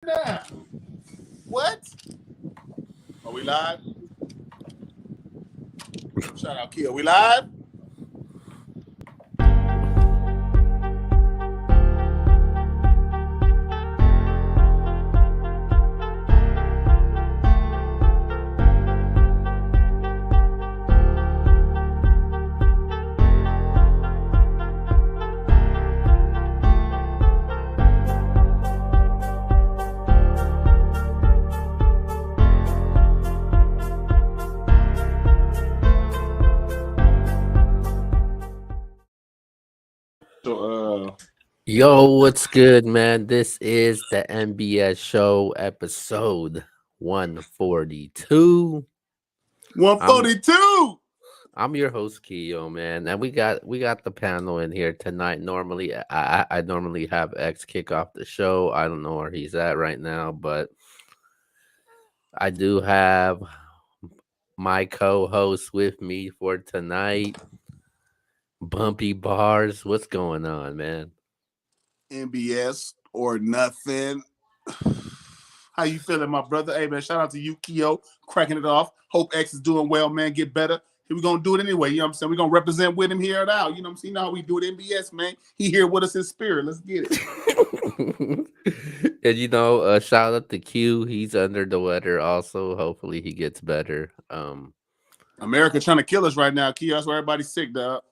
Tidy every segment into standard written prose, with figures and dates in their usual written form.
Now, what? Are we live? Shout out, Kia. Are we live? So, Yo, what's good, man? This is the Nbs Show, episode 142. I'm 142. I'm your host, Keo, man, and we got the panel in here tonight. Normally, I normally have X kick off the show. I don't know where he's at right now, but I do have my co-host with me for tonight, Bumpy Bars. What's going on, man? NBS or nothing. How you feeling, my brother? Hey, man, shout out to you, Keo, cracking it off. Hope X is doing well, man. Get better. We're going to do it anyway. You know what I'm saying? We're going to represent with him here and out. You know what I'm saying? You know how we do it, NBS, man. He here with us in spirit. Let's get it. And shout out to Q. He's under the weather also. Hopefully he gets better. America trying to kill us right now, Keo. That's why everybody's sick, dog.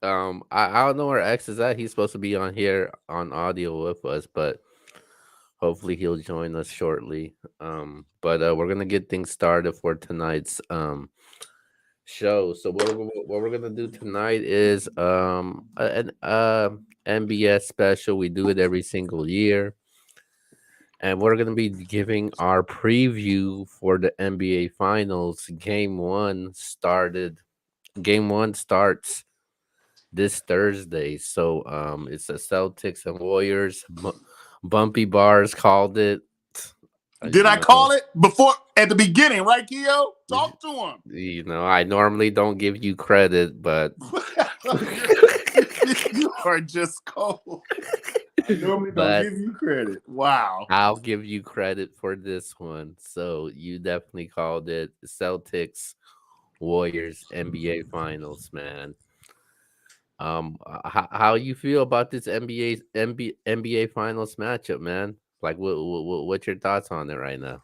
I don't know where X is at. He's supposed to be on here on audio with us, but hopefully he'll join us shortly. But we're gonna get things started for tonight's show. So what we're gonna do tonight is an NBS special. We do it every single year, and we're gonna be giving our preview for the NBA Finals. Game one starts this Thursday. So it's the Celtics and Warriors. Bumpy Bars called it. Did I call it before at the beginning, right, Keo? Talk to him. I normally don't give you credit, but you are just cold. I normally don't give you credit. Wow. I'll give you credit for this one. So you definitely called it Celtics Warriors NBA Finals, man. How you feel about this NBA Finals matchup, man? Like, what's your thoughts on it right now?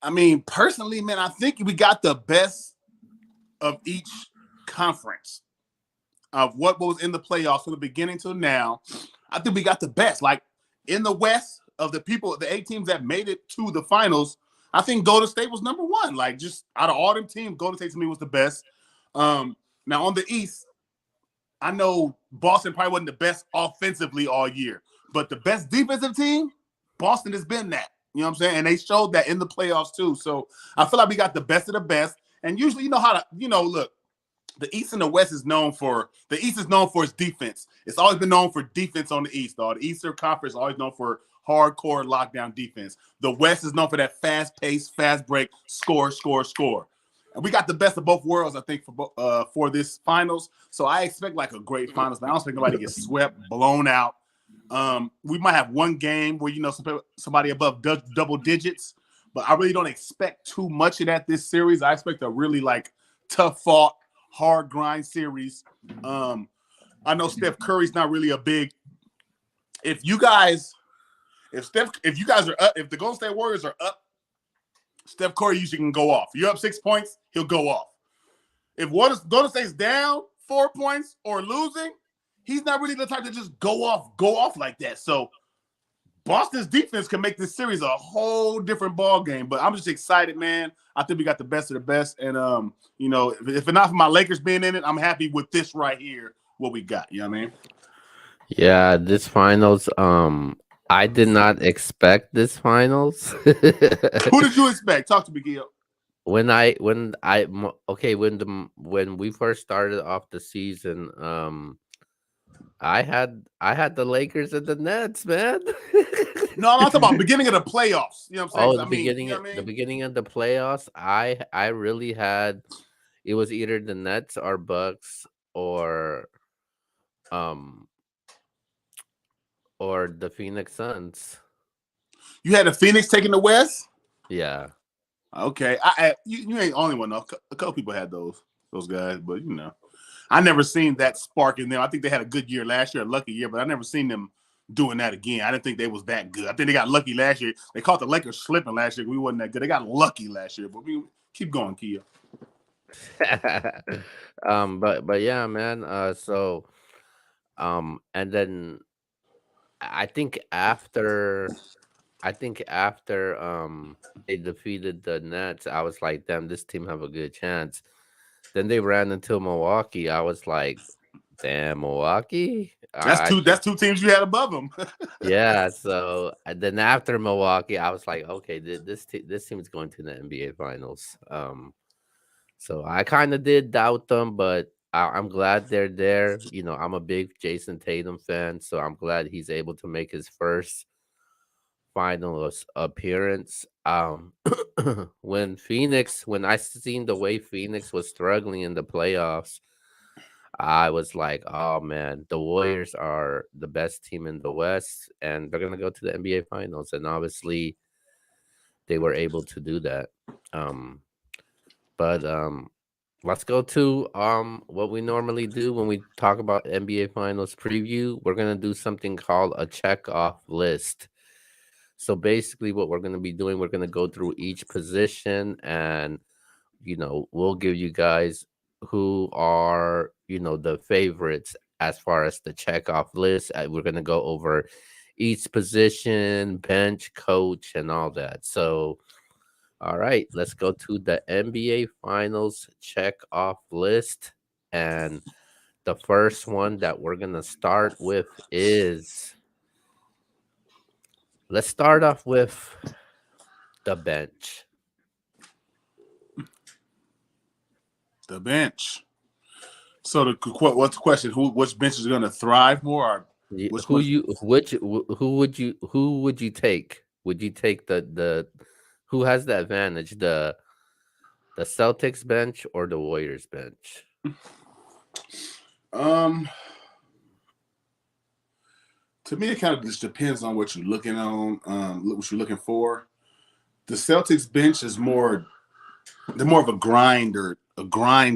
I mean, personally, man, I think we got the best of each conference of what was in the playoffs from the beginning to now. I think we got the best. Like in the West of the 8 teams that made it to the finals, I think Golden State was number one. Like just out of all them teams, Golden State to me was the best. Now on the East, I know Boston probably wasn't the best offensively all year, but the best defensive team, Boston has been that. You know what I'm saying? And they showed that in the playoffs too. So I feel like we got the best of the best. And usually, you know how to, look, the East and the West is known for its defense. It's always been known for defense on the East, though. The Eastern Conference is always known for hardcore lockdown defense. The West is known for that fast pace, fast break, score. And we got the best of both worlds, I think, for this finals. So I expect like a great finals. I don't expect nobody to get swept, blown out. We might have one game where somebody above double digits, but I really don't expect too much of that this series. I expect a really like tough fought, hard grind series. I know Steph Curry's not really a big. If you guys are up, if the Golden State Warriors are up, Steph Curry usually can go off. You're up 6 points, he'll go off. If Golden State's down 4 points or losing, he's not really the type to just go off like that. So Boston's defense can make this series a whole different ball game. But I'm just excited, man. I think we got the best of the best. And if it's not for my Lakers being in it, I'm happy with this right here, what we got. You know what I mean? Yeah, this finals. I did not expect this finals. Who did you expect? Talk to me, Gil. When we first started off the season, I had the Lakers and the Nets, man. No, I'm talking about beginning of the playoffs. You know what I'm saying? The beginning of the playoffs, I really had it was either the Nets or Bucks or the Phoenix Suns. You had the Phoenix taking the West. Yeah. Okay, you ain't the only one though. A couple people had those guys, but I never seen that spark in them. I think they had a good year last year, a lucky year, but I never seen them doing that again. I didn't think they was that good. I think they got lucky last year. They caught the Lakers slipping last year. We wasn't that good. They got lucky last year, but we keep going, Kia. But yeah, man. And then I think after they defeated the Nets, I was like, damn, this team have a good chance. Then they ran into Milwaukee. I was like, damn, Milwaukee. That's I two. That's two teams you had above them. Yeah. So then after Milwaukee, I was like, okay, this team is going to the NBA Finals. So I kind of did doubt them, but I'm glad they're there. I'm a big Jason Tatum fan, so I'm glad he's able to make his first finals appearance. When I seen the way Phoenix was struggling in the playoffs, I was like, oh man, the Warriors are the best team in the West, and they're gonna go to the NBA Finals, and obviously they were able to do that. But let's go to what we normally do when we talk about NBA Finals preview. We're gonna do something called a check off list. So basically, what we're gonna be doing, we're gonna go through each position, and we'll give you guys who are the favorites as far as the check off list. We're gonna go over each position, bench, coach, and all that. So all right, let's go to the NBA Finals check off list. And the first one that we're going to start with is let's start off with the bench. The bench. So what's the question? Which bench is going to thrive more? Or which Who one? you which who would you take? Would you take the who has the advantage, the Celtics bench or the Warriors bench? Um, to me, it kind of just depends on what you're looking on. What you're looking for. The Celtics bench is they're more of a grind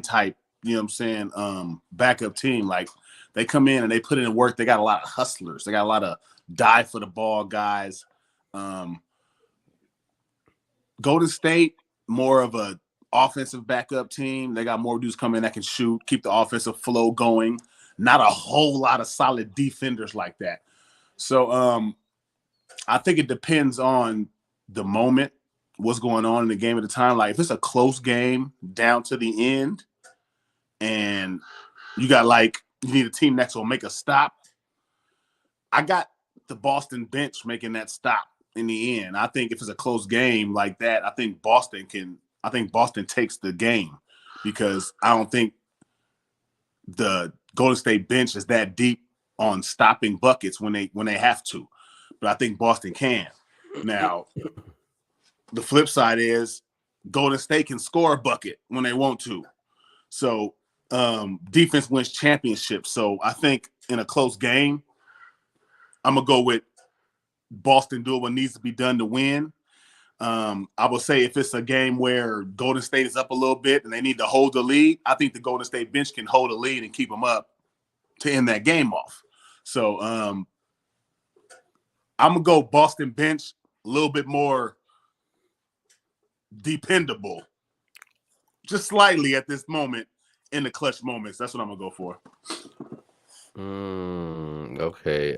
type. You know what I'm saying? Backup team. Like they come in and they put in work. They got a lot of hustlers. They got a lot of die for the ball guys. Golden State, more of a offensive backup team. They got more dudes coming in that can shoot, keep the offensive flow going. Not a whole lot of solid defenders like that. So I think it depends on the moment, what's going on in the game at the time. Like if it's a close game down to the end and you need a team next will make a stop. I got the Boston bench making that stop in the end. I think if it's a close game like that, I think Boston takes the game because I don't think the Golden State bench is that deep on stopping buckets when they have to. But I think Boston can. Now, the flip side is Golden State can score a bucket when they want to. So defense wins championships. So I think in a close game, I'm going to go with Boston doing what needs to be done to win. I will say if it's a game where Golden State is up a little bit and they need to hold the lead, I think the Golden State bench can hold the lead and keep them up to end that game off. So I'm going to go Boston bench, a little bit more dependable, just slightly at this moment in the clutch moments. That's what I'm going to go for. Okay.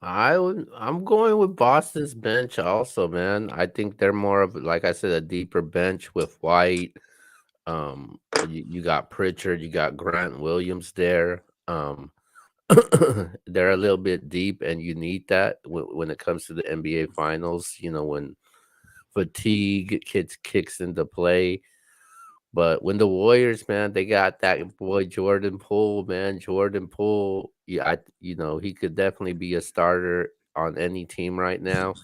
I'm going with Boston's bench also, man. I think they're more of, like I said, a deeper bench with White. You got Pritchard, you got Grant Williams there. They're a little bit deep, and you need that when it comes to the NBA Finals. When fatigue kicks into play. But when the Warriors, man, they got that boy Jordan Poole, man. Jordan Poole, yeah, he could definitely be a starter on any team right now.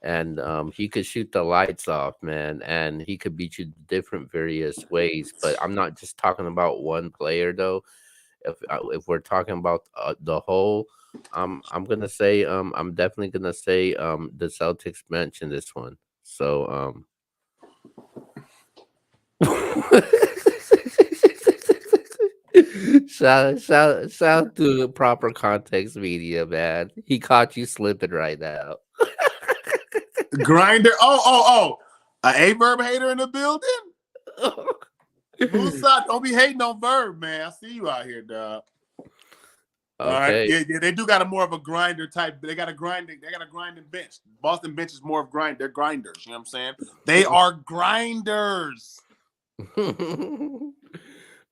And he could shoot the lights off, man, and he could beat you different various ways. But I'm not just talking about one player, though. If we're talking about the whole, I'm gonna say I'm definitely gonna say the Celtics bench in this one. So shout to proper context media, man. He caught you slipping right now. Grinder. Oh. A verb hater in the building? Musa, don't be hating on Verb, man. I see you out here, dog. All right. Okay. Yeah, they do got a more of a grinder type. They got a grinding bench. Boston bench is more of grind. They're grinders. You know what I'm saying? They are grinders. All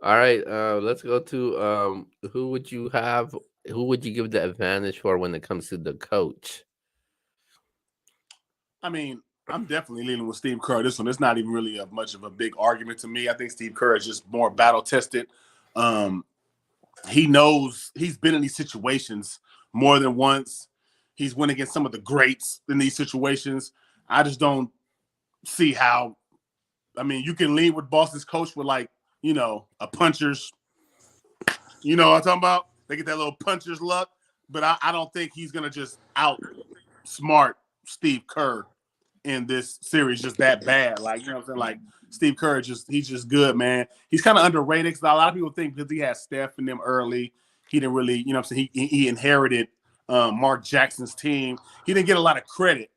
right. Let's go to who would you have? Who would you give the advantage for when it comes to the coach? I mean, I'm definitely leaning with Steve Kerr. This one, it's not even really much of a big argument to me. I think Steve Kerr is just more battle tested. He knows he's been in these situations more than once. He's went against some of the greats in these situations. I just don't see how. I mean, you can lead with Boston's coach with a puncher's. You know what I'm talking about? They get that little puncher's luck, but I don't think he's gonna just outsmart Steve Kerr in this series just that bad. Like, you know what I'm saying? Like, Steve Kerr, he's just good, man. He's kind of underrated because a lot of people think because he had Steph and them early, he didn't really, you know what I'm saying? He inherited Mark Jackson's team. He didn't get a lot of credit,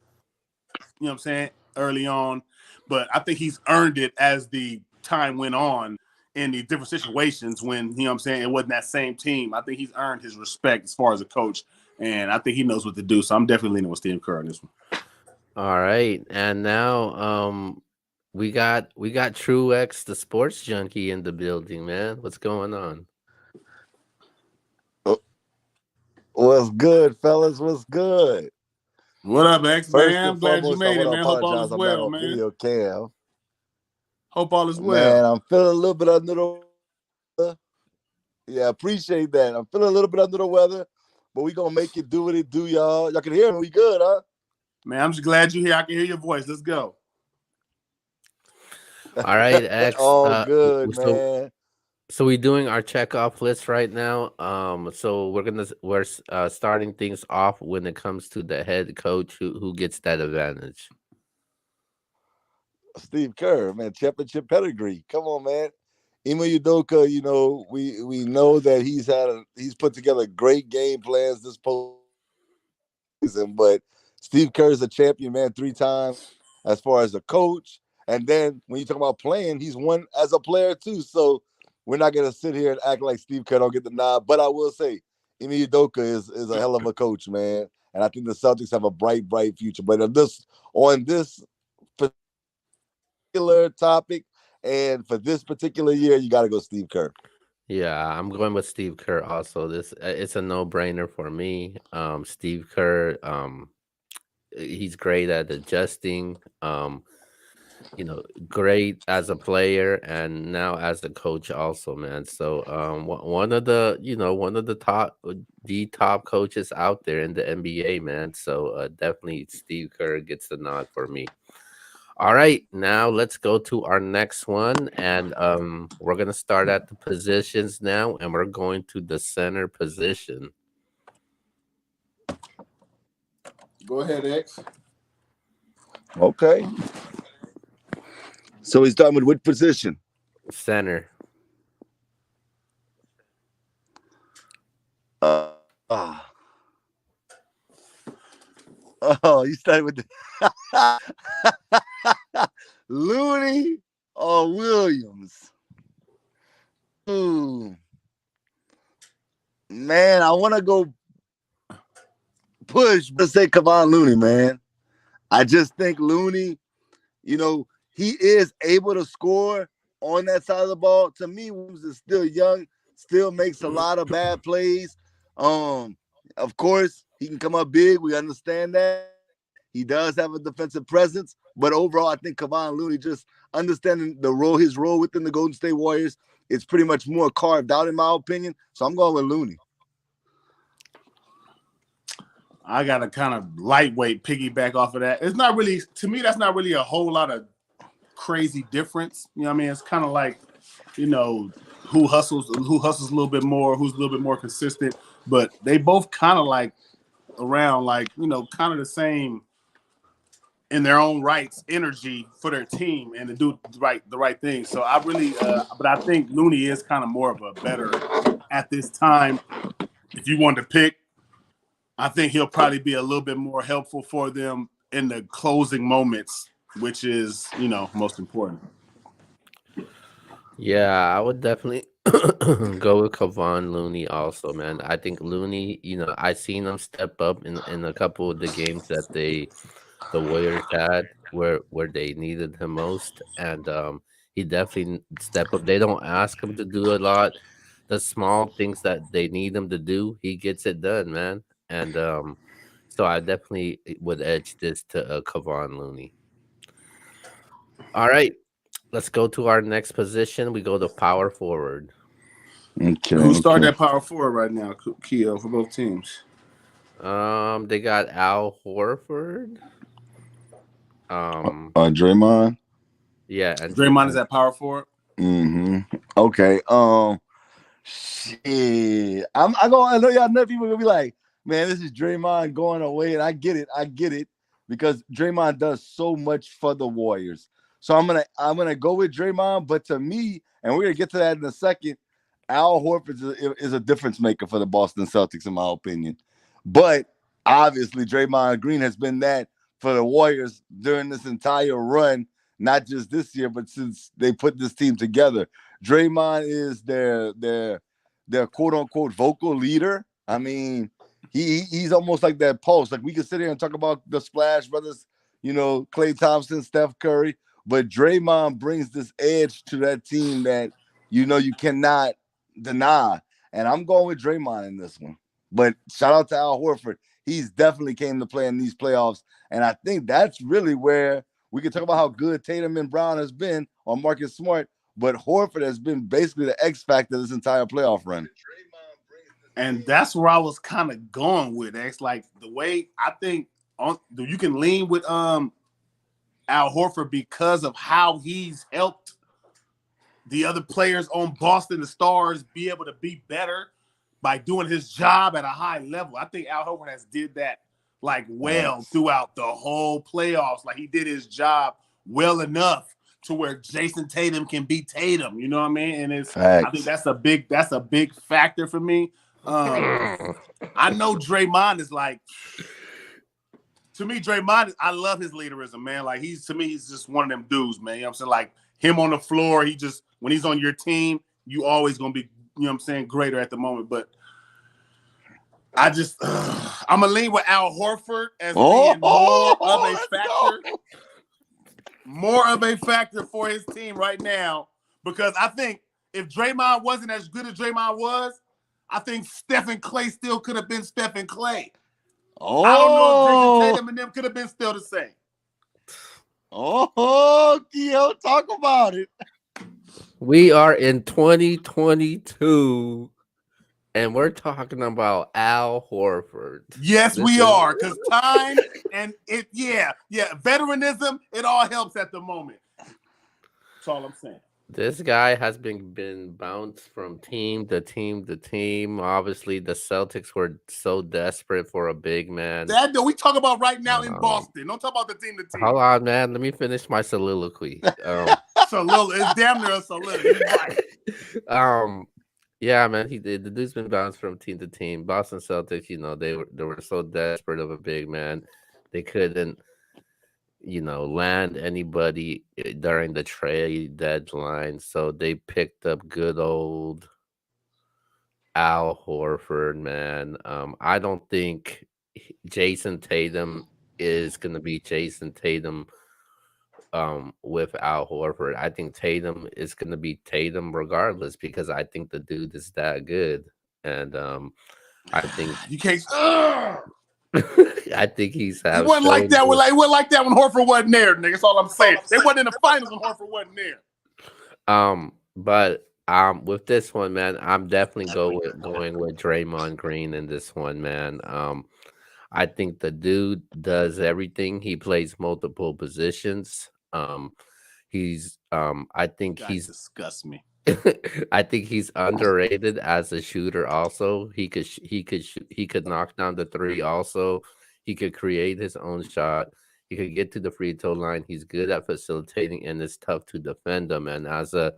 you know what I'm saying, early on. But I think he's earned it as the time went on in the different situations when, you know what I'm saying, it wasn't that same team. I think he's earned his respect as far as a coach, and I think he knows what to do. So I'm definitely leaning with Steve Kerr on this one. All right, and now we got True X, the sports junkie, in the building, man. What's going on? What's good, fellas? What's good? What up, X, First man? and I'm glad you foremost, I made it, want to man. Hope all is apologize. I'm not well, on man. video cam. Hope all is Man, well. I'm feeling a little bit under the weather. Yeah, appreciate that. I'm feeling a little bit under the weather, but we gonna make it do what it do, y'all. Y'all can hear me. We good, huh? Man, I'm just glad you're here. I can hear your voice. Let's go. All right, X. All good, man. So we're doing our checkoff list right now. So we're starting things off when it comes to the head coach who gets that advantage. Steve Kerr, man, championship pedigree. Come on, man. Ime Udoka, we know that he's put together great game plans this postseason, but Steve Kerr is a champion, man, 3 times as far as a coach. And then when you talk about playing, he's won as a player too. So we're not gonna sit here and act like Steve Kerr don't get the nod. But I will say, Ime Udoka is a hell of a coach, man. And I think the Celtics have a bright future. But on this particular topic and for this particular year, you got to go Steve Kerr. Yeah, I'm going with Steve Kerr also. This it's a no-brainer for me. Steve Kerr, he's great at adjusting. Great as a player and now as a coach also, man. So one of the top coaches out there in the NBA, man. So definitely Steve Kerr gets the nod for me. All right, now let's go to our next one, and we're gonna start at the positions now, and we're going to the center position. Go ahead, X. Okay. So he's talking with which position? Center. You started with the Looney or Williams? Ooh. Man, I want to go push, but say Kevon Looney, man. I just think Looney, he is able to score on that side of the ball. To me, Williams is still young, still makes a lot of bad plays. Of course, he can come up big. We understand that. He does have a defensive presence, but overall, I think Kevon Looney, just understanding his role within the Golden State Warriors, it's pretty much more carved out, in my opinion. So I'm going with Looney. I got a kind of lightweight piggyback off of that. It's not really, to me, that's not really a whole lot of crazy difference. You know what I mean? It's kind of like, who hustles a little bit more, who's a little bit more consistent. but they both kind of like around like kind of the same in their own rights energy for their team and to do the right thing. So I really, but I think Looney is kind of more of a better at this time. If you wanted to pick, I think he'll probably be a little bit more helpful for them in the closing moments, which is most important. Yeah, I would definitely go with Kevon Looney also, man. I think Looney, I seen him step up in a couple of the games that the Warriors had where they needed him most, and he definitely step up. They don't ask him to do a lot. The small things that they need him to do, he gets it done, man. And so I definitely would edge this to Kevon Looney. All right, let's go to our next position. We go to power forward. Okay. Who started that power forward right now, Keo, for both teams? They got Al Horford. Draymond. Yeah, and Draymond is at power forward. Okay. Shit. I know y'all know people gonna be like, man, this is Draymond going away, and I get it, because Draymond does so much for the Warriors. So I'm gonna go with Draymond, but to me, and we're gonna get to that in a second, Al Horford is a difference maker for the Boston Celtics, in my opinion. But obviously, Draymond Green has been that for the Warriors during this entire run, not just this year, but since they put this team together. Draymond is their quote unquote vocal leader. I mean, he's almost like that pulse. Like, we can sit here and talk about the Splash Brothers, Klay Thompson, Steph Curry, but Draymond brings this edge to that team that you cannot deny. And I'm going with Draymond in this one. But shout out to Al Horford. He's definitely came to play in these playoffs. And I think that's really where we can talk about how good Tatum and Brown has been on Marcus Smart, but Horford has been basically the X factor this entire playoff run. And that's where I was kind of going with it. It's like the way I think you can lean with Al Horford because of how he's helped the other players on Boston, the Stars, be able to be better by doing his job at a high level. I think Al Horford has did that throughout the whole playoffs. Like, he did his job well enough to where Jason Tatum can beat Tatum. You know what I mean? And I think that's a big factor for me. I know Draymond is like, to me, Draymond, I love his leaderism, man. Like, he's just one of them dudes, man. You know what I'm saying? Like, him on the floor, when he's on your team, you always gonna be, greater at the moment. But I'm gonna lean with Al Horford as being more of a factor for his team right now, because I think if Draymond wasn't as good as Draymond was, I think Steph and Klay still could have been Steph and Klay. I don't know if Jason Tatum and them could have been still the same. Keo, talk about it. We are in 2022, and we're talking about Al Horford. Yes, we are, because time and veteranism, it all helps at the moment. That's all I'm saying. This guy has been bounced from team to team to team. Obviously, the Celtics were so desperate for a big man. That we talk about right now in Boston. Don't talk about the team to team. Hold on, man. Let me finish my soliloquy. It's damn near a soliloquy. Right. Yeah, man. The dude's been bounced from team to team. Boston Celtics, they were so desperate of a big man, they couldn't land anybody during the trade deadline. So they picked up good old Al Horford, man. I don't think Jason Tatum is going to be Jason Tatum with Al Horford. I think Tatum is going to be Tatum regardless, because I think the dude is that good. And I think you can't. I think he's. It wasn't like that. It wasn't like that when Horford wasn't there, nigga. That's all I'm saying. They wasn't in the finals when Horford wasn't there. But with this one, man, I'm definitely going with Draymond Green in this one, man. I think the dude does everything. He plays multiple positions. I think God, he's disgusts me. I think he's underrated as a shooter. Also, he could knock down the three. Also, he could create his own shot. He could get to the free throw line. He's good at facilitating, and it's tough to defend him. And as a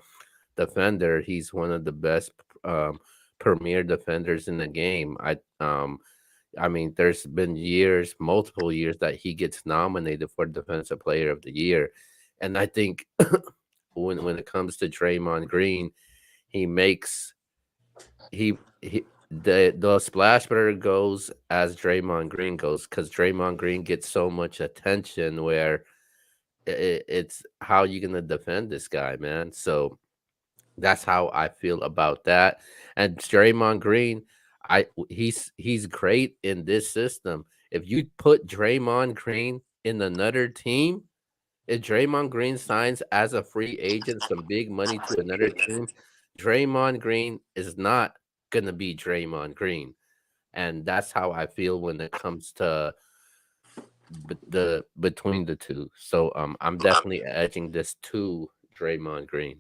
defender, he's one of the best premier defenders in the game. I mean, there's been years, multiple years, that he gets nominated for Defensive Player of the Year, and I think when it comes to Draymond Green, he makes he the splash burger goes as Draymond Green goes, because Draymond Green gets so much attention where it's how you gonna defend this guy, man. So that's how I feel about that. And Draymond Green, he's great in this system. If you put Draymond Green in another team, if Draymond Green signs as a free agent some big money to another team, Draymond Green is not gonna be Draymond Green. And that's how I feel when it comes to the between the two. So I'm definitely edging this to Draymond Green.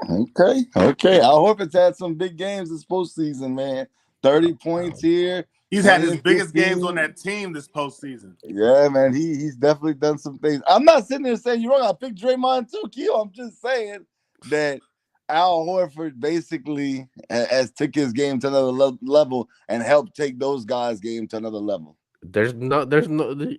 Okay. I hope it's had some big games this postseason, man. 30 points here. He's had his 20 biggest 15. games on that team this postseason. Yeah, man. He's definitely done some things. I'm not sitting there saying you're wrong. I picked Draymond too, Keo. I'm just saying that Al Horford basically has took his game to another level and helped take those guys' game to another level. There's no,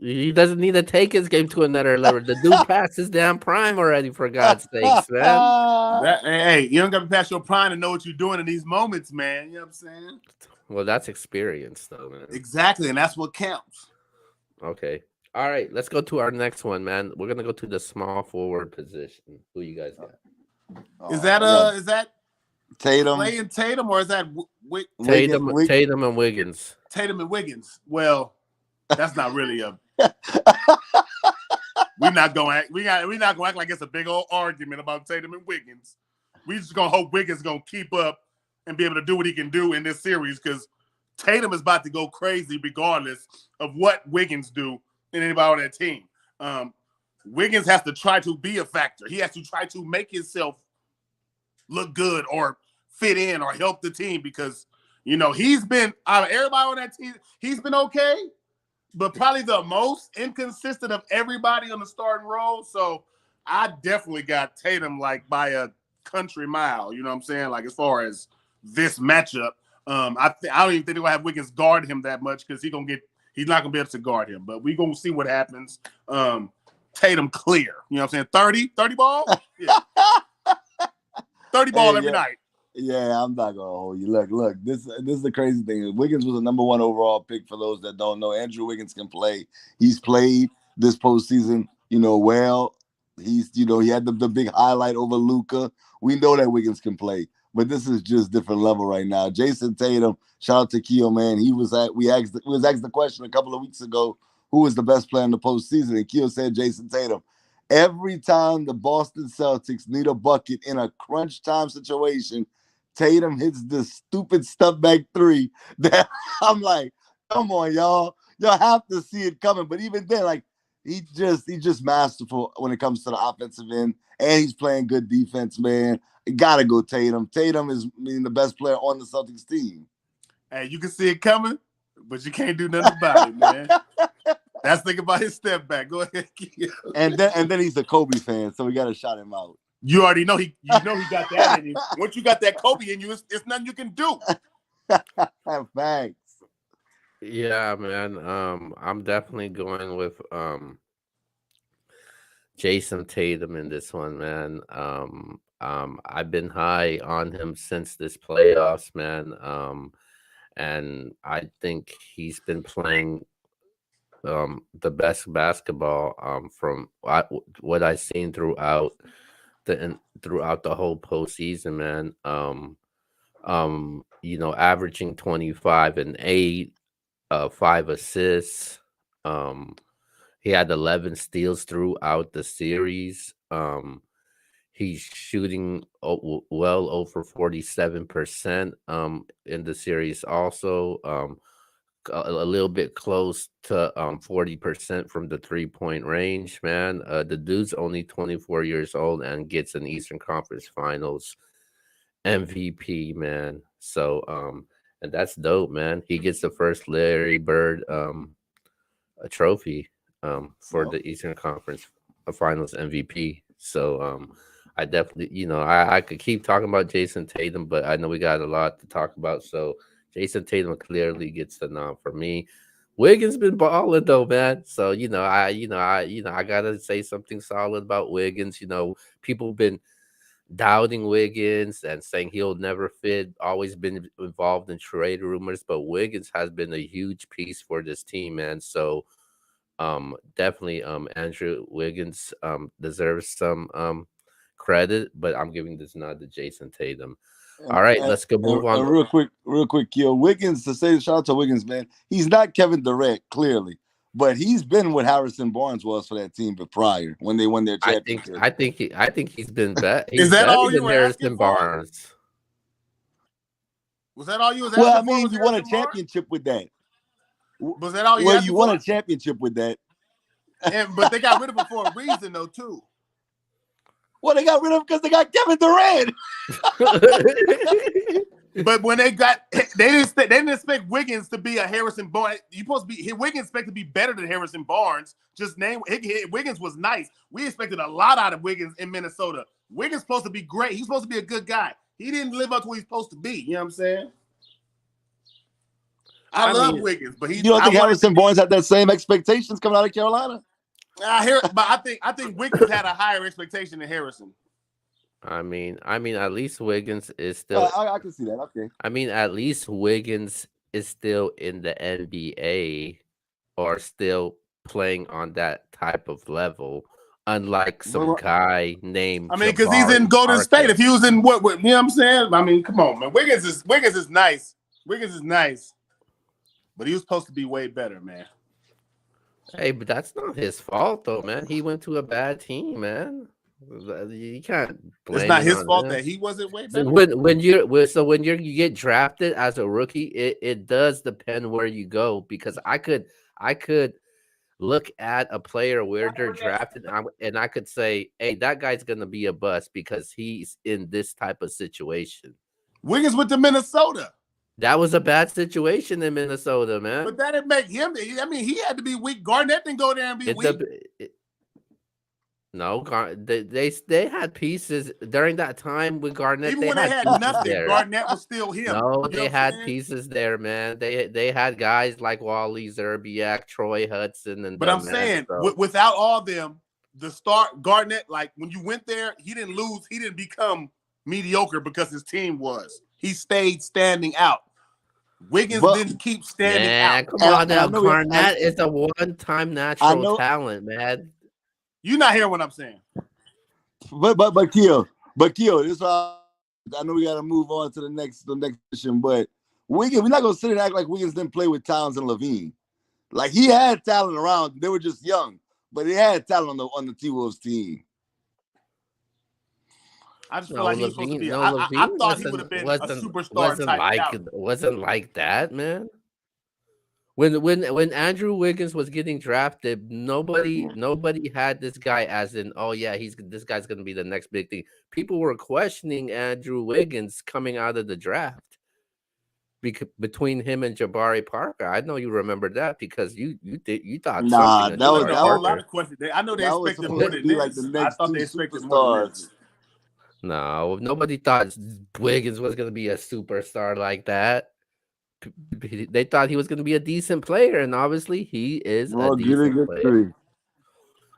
he doesn't need to take his game to another level. The dude passed his damn prime already, for God's sakes, man. Hey, you don't got to pass your prime to know what you're doing in these moments, man. You know what I'm saying? Well, that's experience, though, man. Exactly, and that's what counts. Okay. All right, let's go to our next one, man. We're gonna go to the small forward position. Who you guys got? Is that Tatum? Clay and Tatum, or is that Tatum and Wiggins? Tatum and Wiggins. Well, that's not really a. We're not gonna act like it's a big old argument about Tatum and Wiggins. We just gonna hope Wiggins gonna keep up and be able to do what he can do in this series, because Tatum is about to go crazy regardless of what Wiggins do and anybody on that team. Wiggins has to try to be a factor. He has to try to make himself look good or fit in or help the team, because he's been out of everybody on that team. He's been okay, but probably the most inconsistent of everybody on the starting role. So I definitely got Tatum like by a country mile. You know what I'm saying? Like as far as this matchup, I don't even think they're gonna have Wiggins guard him that much, because he's not gonna be able to guard him. But we're gonna see what happens. Tatum clear. You know what I'm saying? 30 ball? Yeah. 30 ball every night. Yeah, I'm not gonna hold you. Look. This is the crazy thing. Wiggins was a number 1 overall pick. For those that don't know, Andrew Wiggins can play. He's played this postseason, well. He's, he had the big highlight over Luka. We know that Wiggins can play, but this is just different level right now. Jason Tatum, shout out to Keo, man. We was asked the question a couple of weeks ago, who was the best player in the postseason, and Keo said Jason Tatum. Every time the Boston Celtics need a bucket in a crunch time situation, Tatum hits this stupid step back 3 that I'm like, come on, y'all have to see it coming. But even then, like, he's just masterful when it comes to the offensive end, and he's playing good defense, man. You gotta go Tatum. Tatum is the best player on the Celtics team. Hey, you can see it coming, but you can't do nothing about it, man. That's thinking about his step back. Go ahead. and then he's a Kobe fan, so we gotta shout him out. You already know he got that in you. Once you got that Kobe in you, it's nothing you can do. Thanks. Yeah, man. I'm definitely going with Jason Tatum in this one, man. I've been high on him since this playoffs, man. And I think he's been playing the best basketball from what I've seen throughout the whole postseason, man. Averaging 25 and 8, 5 assists. He had 11 steals throughout the series. He's shooting well over 47% in the series also. A little bit close to 40% from the 3-point range, man. The dude's only 24 years old and gets an Eastern Conference Finals MVP, man. So and that's dope, man. He gets the first Larry Bird a trophy for Well, the Eastern Conference Finals MVP. So I definitely, I could keep talking about Jason Tatum, but I know we got a lot to talk about. So Jason Tatum clearly gets the nom for me. Wiggins been balling though, man. So I gotta say something solid about Wiggins. People been doubting Wiggins and saying he'll never fit, always been involved in trade rumors, but Wiggins has been a huge piece for this team, man. So definitely Andrew Wiggins deserves some credit, but I'm giving this nod to Jason Tatum. All right, let's go move on. Real quick, Kill Wiggins to say shout out to Wiggins, man. He's not Kevin Durant, clearly, but he's been what Harrison Barnes was for that team prior when they won their championship. I think he's been better. Is that all you than were Harrison asking for? Barnes. Was that all you was asking for? Well, I mean, you won a championship with that. Was that all you? Well, you won a championship with that. But they got rid of him for a reason, though, too. Well, they got rid of him because they got Kevin Durant. But when they didn't expect Wiggins to be a Harrison Barnes. You supposed to be Wiggins expected to be better than Harrison Barnes. Just name Wiggins was nice. We expected a lot out of Wiggins in Minnesota. Wiggins supposed to be great. He's supposed to be a good guy. He didn't live up to what he's supposed to be. You know what I'm saying? I love Wiggins, but you don't think Harrison Barnes had that same expectations coming out of Carolina? But I think Wiggins had a higher expectation than Harrison. I mean, at least Wiggins is still. I can see that. Okay. I mean, at least Wiggins is still in the NBA or still playing on that type of level, unlike some guy named. I mean, because he's in Golden State. If he was in what, you know what I'm saying? I mean, come on, man. Wiggins is nice. Wiggins is nice, but he was supposed to be way better, man. Hey, but that's not his fault, though, man. He went to a bad team, man. You can't blame. It's not his fault that he wasn't way better. When you get drafted as a rookie, it does depend where you go, because I could look at a player where they're drafted and I could say, hey, that guy's gonna be a bust because he's in this type of situation. Wiggins went to Minnesota. That was a bad situation in Minnesota, man. But that didn't make him. I mean, he had to be weak. Garnett didn't go there and be weak. No, they had pieces during that time with Garnett. Even when they had nothing, there. Garnett was still him. No, they had pieces there, man. They had guys like Wally Zerbiak, Troy Hudson, and. But I'm saying, without all them, the start Garnett, like when you went there, he didn't lose. He didn't become mediocre because his team was. He stayed standing out. Wiggins didn't keep standing out. Come on now, Garnett is a one-time natural talent, man. You're not hearing what I'm saying. But Keo, this is why I know we got to move on to the next position. But Wiggins, we're not gonna sit and act like Wiggins didn't play with Towns and Levine. Like, he had talent around. They were just young, but he had talent on the T-Wolves team. I just feel like he was supposed to be. I thought he would have been a superstar type. Wasn't like that, man. When Andrew Wiggins was getting drafted, nobody had this guy as in, oh yeah, this guy's gonna be the next big thing. People were questioning Andrew Wiggins coming out of the draft between him and Jabari Parker. I know you remember that because you thought something. That was a lot of questions. I know they expected more than this. Like the next I thought they expected more than this. No, nobody thought Wiggins was gonna be a superstar like that. They thought he was going to be a decent player, and obviously he is a decent player.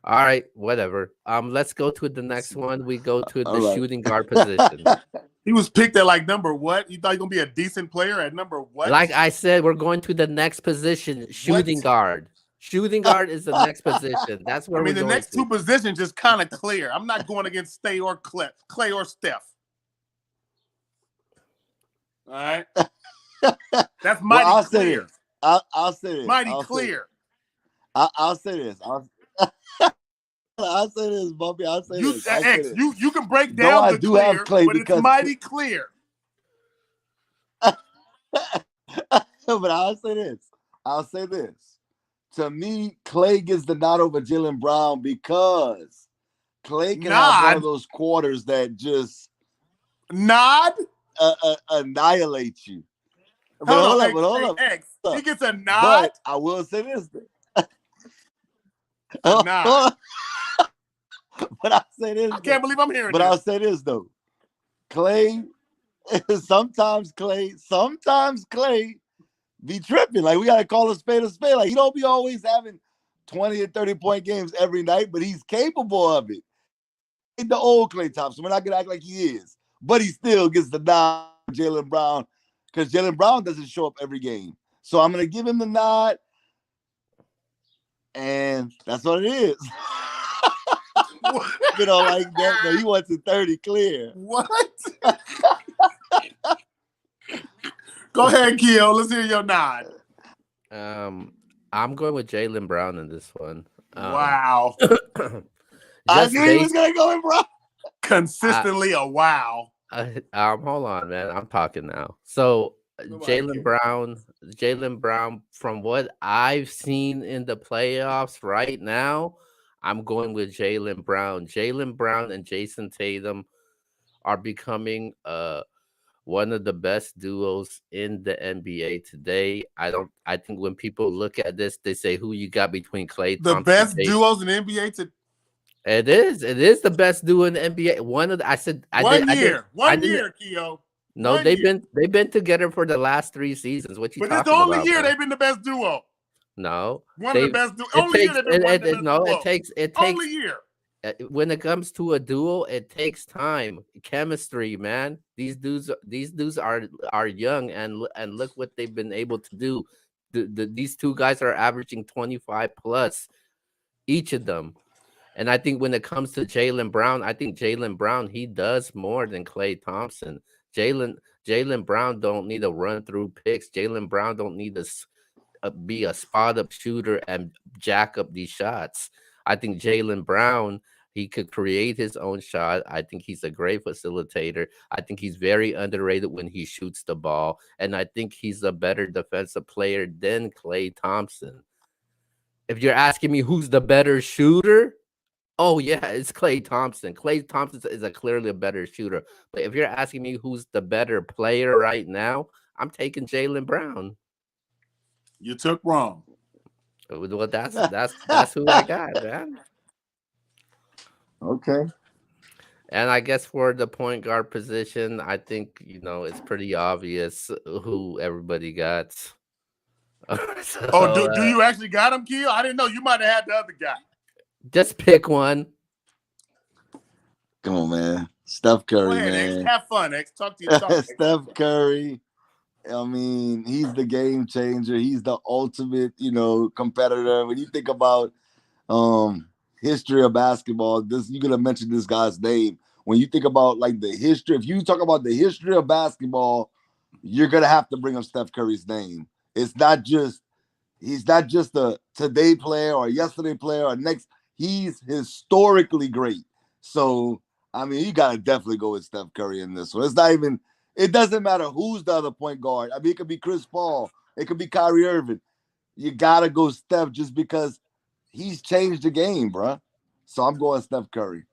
All right, whatever. Let's go to the next one. We go to the shooting guard position. He was picked at like number what? You thought he was going to be a decent player at number what? Like I said, we're going to the next position, shooting guard. Shooting guard is the next position. That's where the next two positions is kind of clear. I'm not going against Clay or Steph. All right. That's mighty clear. I'll say this. Mighty clear. I'll say this. I'll say this, Bumpy. I'll say this. You can break down the clear, have Clay, but it's mighty clear. But I'll say this. To me, Clay gets the nod over Jaylen Brown because Clay can have one of those quarters that just Nod? Annihilate you. But Hold hold on. up. X. He gets a nod? But I will say this. A nod. But I'll say this. I can't believe I'm hearing But this. I'll say this, though. Clay, sometimes Clay be tripping. Like, we got to call a spade a spade. Like, he don't be always having 20 and 30-point games every night, but he's capable of it. Ain't the old Clay Thompson. We're not going to act like he is. But he still gets the nod, Jaylen Brown, because Jaylen Brown doesn't show up every game. So I'm going to give him the nod, and that's what it is. You know, like that. No, he wants it 30 clear. What? Go ahead, Keo. Let's hear your nod. I'm going with Jaylen Brown in this one. Wow. I knew he was gonna go in, bro. Consistently a wow. Hold on, man. I'm talking now. So Jaylen Brown, from what I've seen in the playoffs right now, I'm going with Jaylen Brown. Jaylen Brown and Jason Tatum are becoming one of the best duos in the NBA today. I think when people look at this, they say, who you got between Klay Thompson? The best duos in the NBA today. It is the best duo in the NBA. One year, Keo. No, they've been together for the last 3 seasons. What you talking about? But it's the only year they've been the best duo. No, one of the best duos. Only year they've been one of the best duo. It takes only year. When it comes to a duo, it takes time, chemistry, man. These dudes are young, and look what they've been able to do. These two guys are averaging 25 plus, each of them. And I think when it comes to Jaylen Brown, he does more than Klay Thompson. Jaylen Brown don't need to run through picks. Jaylen Brown don't need to be a spot up shooter and jack up these shots. I think Jaylen Brown, he could create his own shot. I think he's a great facilitator. I think he's very underrated when he shoots the ball. And I think he's a better defensive player than Klay Thompson. If you're asking me who's the better shooter, oh, yeah, it's Klay Thompson. Klay Thompson is clearly a better shooter. But if you're asking me who's the better player right now, I'm taking Jaylen Brown. You took wrong. Well, that's who I got, man. Okay. And I guess for the point guard position, I think, it's pretty obvious who everybody got. So, do you actually got him, Keo? I didn't know. You might have had the other guy. Just pick one. Come on, man. Steph Curry, Go ahead, man. X. Have fun, X. Talk to you. Steph Curry. I mean, he's the game changer. He's the ultimate, competitor. When you think about history of basketball, you're gonna mention this guy's name. When you think about like the history, if you talk about the history of basketball, you're gonna have to bring up Steph Curry's name. He's not just a today player or yesterday player or next. He's historically great. So, I mean, you got to definitely go with Steph Curry in this one. It doesn't matter who's the other point guard. I mean, it could be Chris Paul. It could be Kyrie Irving. You got to go Steph just because he's changed the game, bro. So I'm going Steph Curry.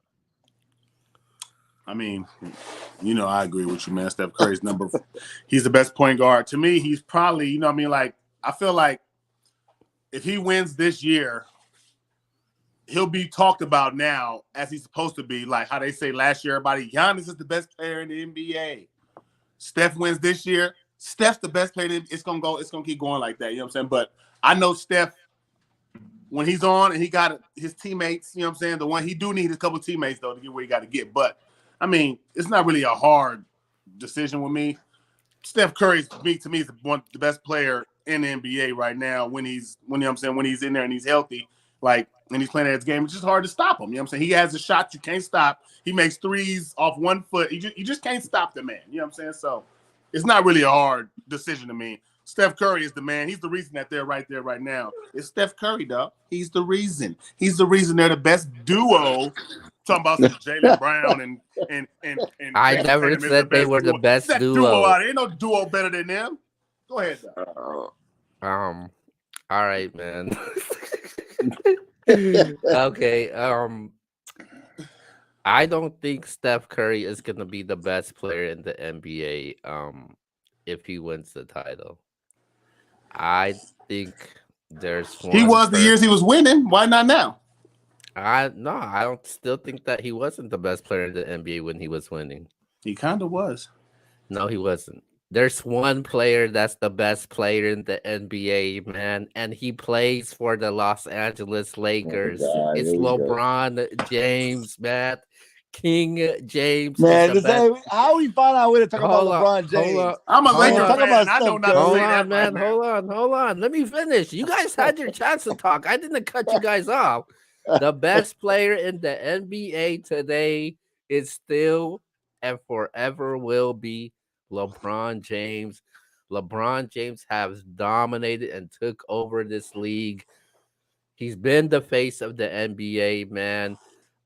I mean, I agree with you, man. Steph Curry's he's the best point guard. To me, he's probably, I feel like if he wins this year, he'll be talked about now as he's supposed to be. Like how they say last year, everybody, Giannis is the best player in the NBA. Steph wins this year. Steph's the best player. It's gonna keep going like that. You know what I'm saying? But I know Steph, when he's on and he got his teammates, you know what I'm saying? The one he do need a couple teammates though to get where he got to get. But I mean, it's not really a hard decision with me. Steph Curry to me is the best player in the NBA right now when he's in there and he's healthy, like, and he's playing at his game. It's just hard to stop him. You know what I'm saying? He has a shot you can't stop. He makes threes off 1 foot. You just can't stop the man. You know what I'm saying? So it's not really a hard decision to me. Steph Curry is the man. He's the reason that they're right there right now. It's Steph Curry, dog. He's the reason. He's the reason they're the best duo. Talking about some Jaylen Brown and I never said they were the best duo. Ain't no duo better than them. Go ahead, dog. All right, man. Okay. I don't think Steph Curry is gonna be the best player in the NBA. If he wins the title, I think there's He one was the person. years he was winning. Why not now? I don't still think that he wasn't the best player in the NBA when he was winning. He kind of was. No, he wasn't. There's one player that's the best player in the NBA, man, and he plays for the Los Angeles Oh Lakers. God, It's here we go. LeBron James, man. King James is Man, the best. how we find out way to talk about LeBron Hold James? on. I'm a Hold Man, Lakers on. talk fan, about and I know Steph not to Hold say Curry. that on, right man. now. Hold on. Let me finish. You guys had your chance to talk. I didn't cut you guys off. The best player in the NBA today is still and forever will be LeBron James. LeBron James has dominated and took over this league. He's been the face of the NBA, man.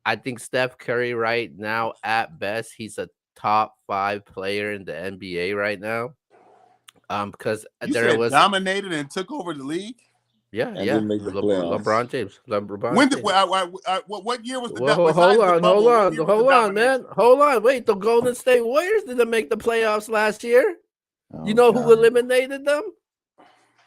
I think Steph Curry right now, at best, he's a top 5 player in the NBA right now. Because You there said was, dominated and took over the league. And didn't make the playoffs. LeBron James. LeBron When did James. what year was the Well, hold besides the on, bubble? What year was the hold on, domination? man. Hold on. Wait, the Golden State Warriors didn't make the playoffs last year. You Oh know who God. eliminated them?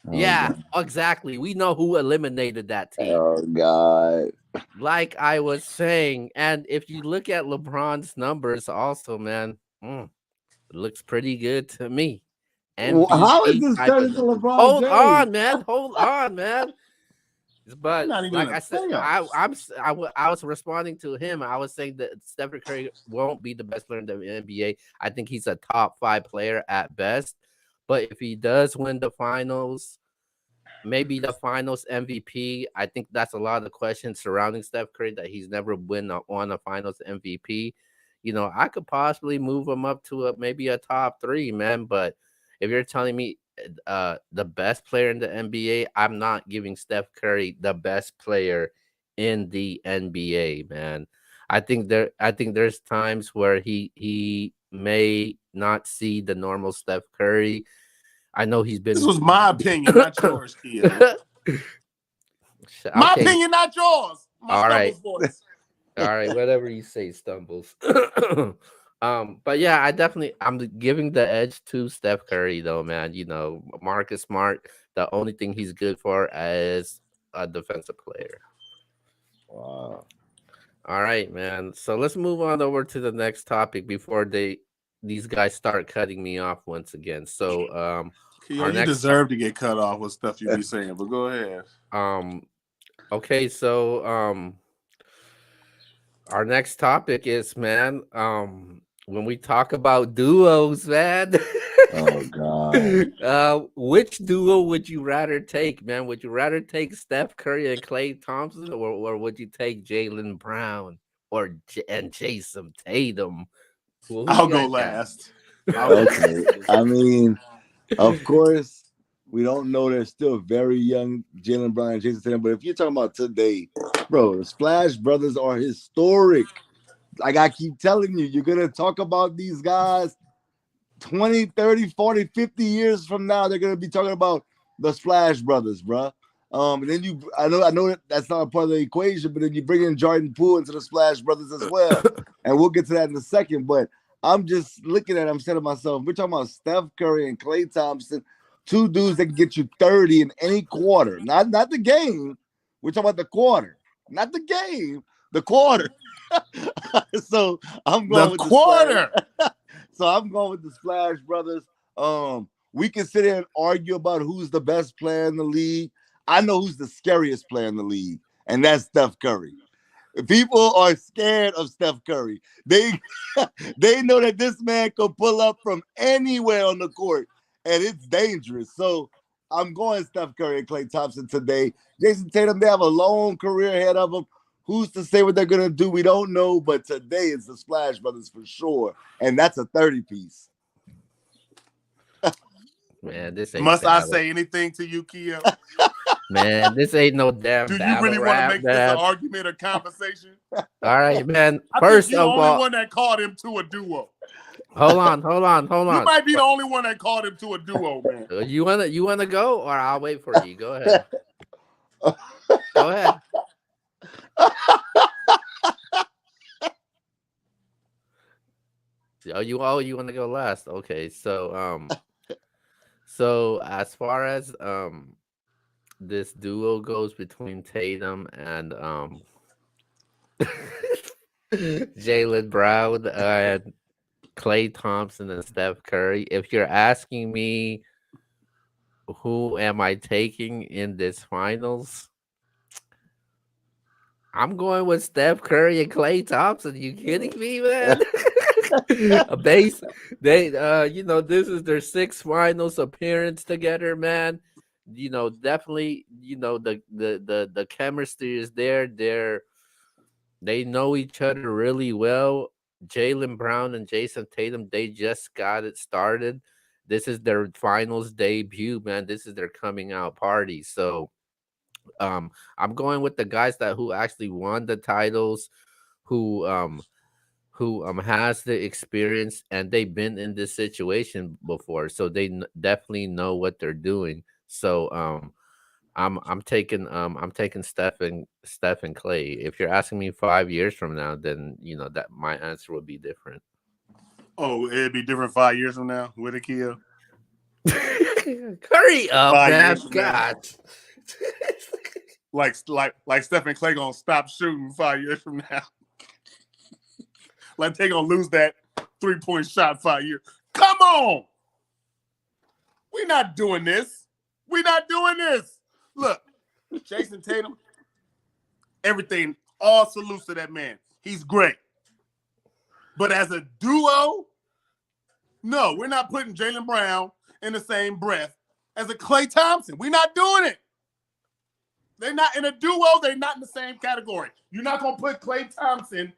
Oh Yeah, God. exactly. We know who eliminated that team. Oh God. Like I was saying, and if you look at LeBron's numbers, also, man, it looks pretty good to me. How is MVP this type turning of. to LeBron Hold James? on, man. Hold on, man. You're But not even in like the I said, playoffs. I was responding to him. I was saying that Stephen Curry won't be the best player in the NBA. I think he's a top 5 player at best. But if he does win the finals, maybe the finals MVP, I think that's a lot of questions surrounding Steph Curry that he's never won a finals MVP. I could possibly move him up to maybe a top 3, man. But if you're telling me the best player in the NBA, I'm not giving Steph Curry the best player in the NBA, man. I think there's times where he may not see the normal Steph Curry. I know he's This been. was my opinion, not yours, Kia. My Okay, opinion, not yours. My all right. Stumbles voice. All right, whatever you say, Stumbles. But yeah, I'm giving the edge to Steph Curry though, man. Marcus Smart, the only thing he's good for is a defensive player. Wow. All right, man. So let's move on over to the next topic before these guys start cutting me off once again. So Kia, our you next deserve to get cut off with stuff you be saying, but go ahead. okay, so our next topic is, man, when we talk about duos, man. Oh God. Which duo would you rather take, man? Would you rather take Steph Curry and Klay Thompson, or would you take Jaylen Brown and Jason Tatum? Who I'll you go got? last. Okay. I mean, of course, we don't know they're still very young, Jalen Brown and Jason Tatum. But if you're talking about today, bro, the Splash Brothers are historic. Like I keep telling you, you're gonna talk about these guys 20, 30, 40, 50 years from now. They're gonna be talking about the Splash Brothers, bro. And then I know that's not a part of the equation, but then you bring in Jordan Poole into the Splash Brothers as well, and we'll get to that in a second. But I'm just looking at it, I'm saying to myself, we're talking about Steph Curry and Klay Thompson, 2 dudes that can get you 30 in any quarter, not the game. We're talking about the quarter, not the game, the quarter. So I'm going The with quarter. So I'm going with the Splash Brothers. We can sit here and argue about who's the best player in the league. I know who's the scariest player in the league, and that's Steph Curry. People are scared of Steph Curry. They know that this man could pull up from anywhere on the court, and it's dangerous. So I'm going Steph Curry and Klay Thompson today. Jason Tatum, they have a long career ahead of them. Who's to say what they're going to do? We don't know, but today it's the Splash Brothers for sure, and that's a 30-piece. Man, this ain't Must I battle. say anything to you, Kia? Man, this ain't no damn Do you battle really want to rap, make this an man. argument or conversation? All right, man. I First think you're the of only all, one that called him to a duo. hold on. You might be the only one that called him to a duo, man. You wanna go, or I'll wait for you. Go ahead. Go ahead. you want to go last? Okay, so as far as this duo goes between Tatum and Jalen Brown and Klay Thompson and Steph Curry, if you're asking me who am I taking in this finals, I'm going with Steph Curry and Klay Thompson. You kidding me, man? Base, this is their sixth finals appearance together, man. Definitely, the chemistry is there. They know each other really well. Jalen Brown and Jason Tatum, they just got it started. This is their finals debut, man. This is their coming out party. So I'm going with the guys who actually won the titles, who has the experience, and they've been in this situation before, so they definitely know what they're doing. So I'm taking Steph and Clay. If you're asking me 5 years from now, then that my answer would be different. Oh, it'd be different 5 years from now with a Kia. Hurry up, man! God. like Stephen Clay gonna stop shooting 5 years from now. Like they gonna lose that 3-point shot 5 years. Come on, we're not doing this. We're not doing this. Look, Jason Tatum, everything, all salutes to that man. He's great. But as a duo, no, we're not putting Jalen Brown in the same breath as a Klay Thompson. We're not doing it. They're not in a duo. They're not in the same category. You're not going to put Klay Thompson,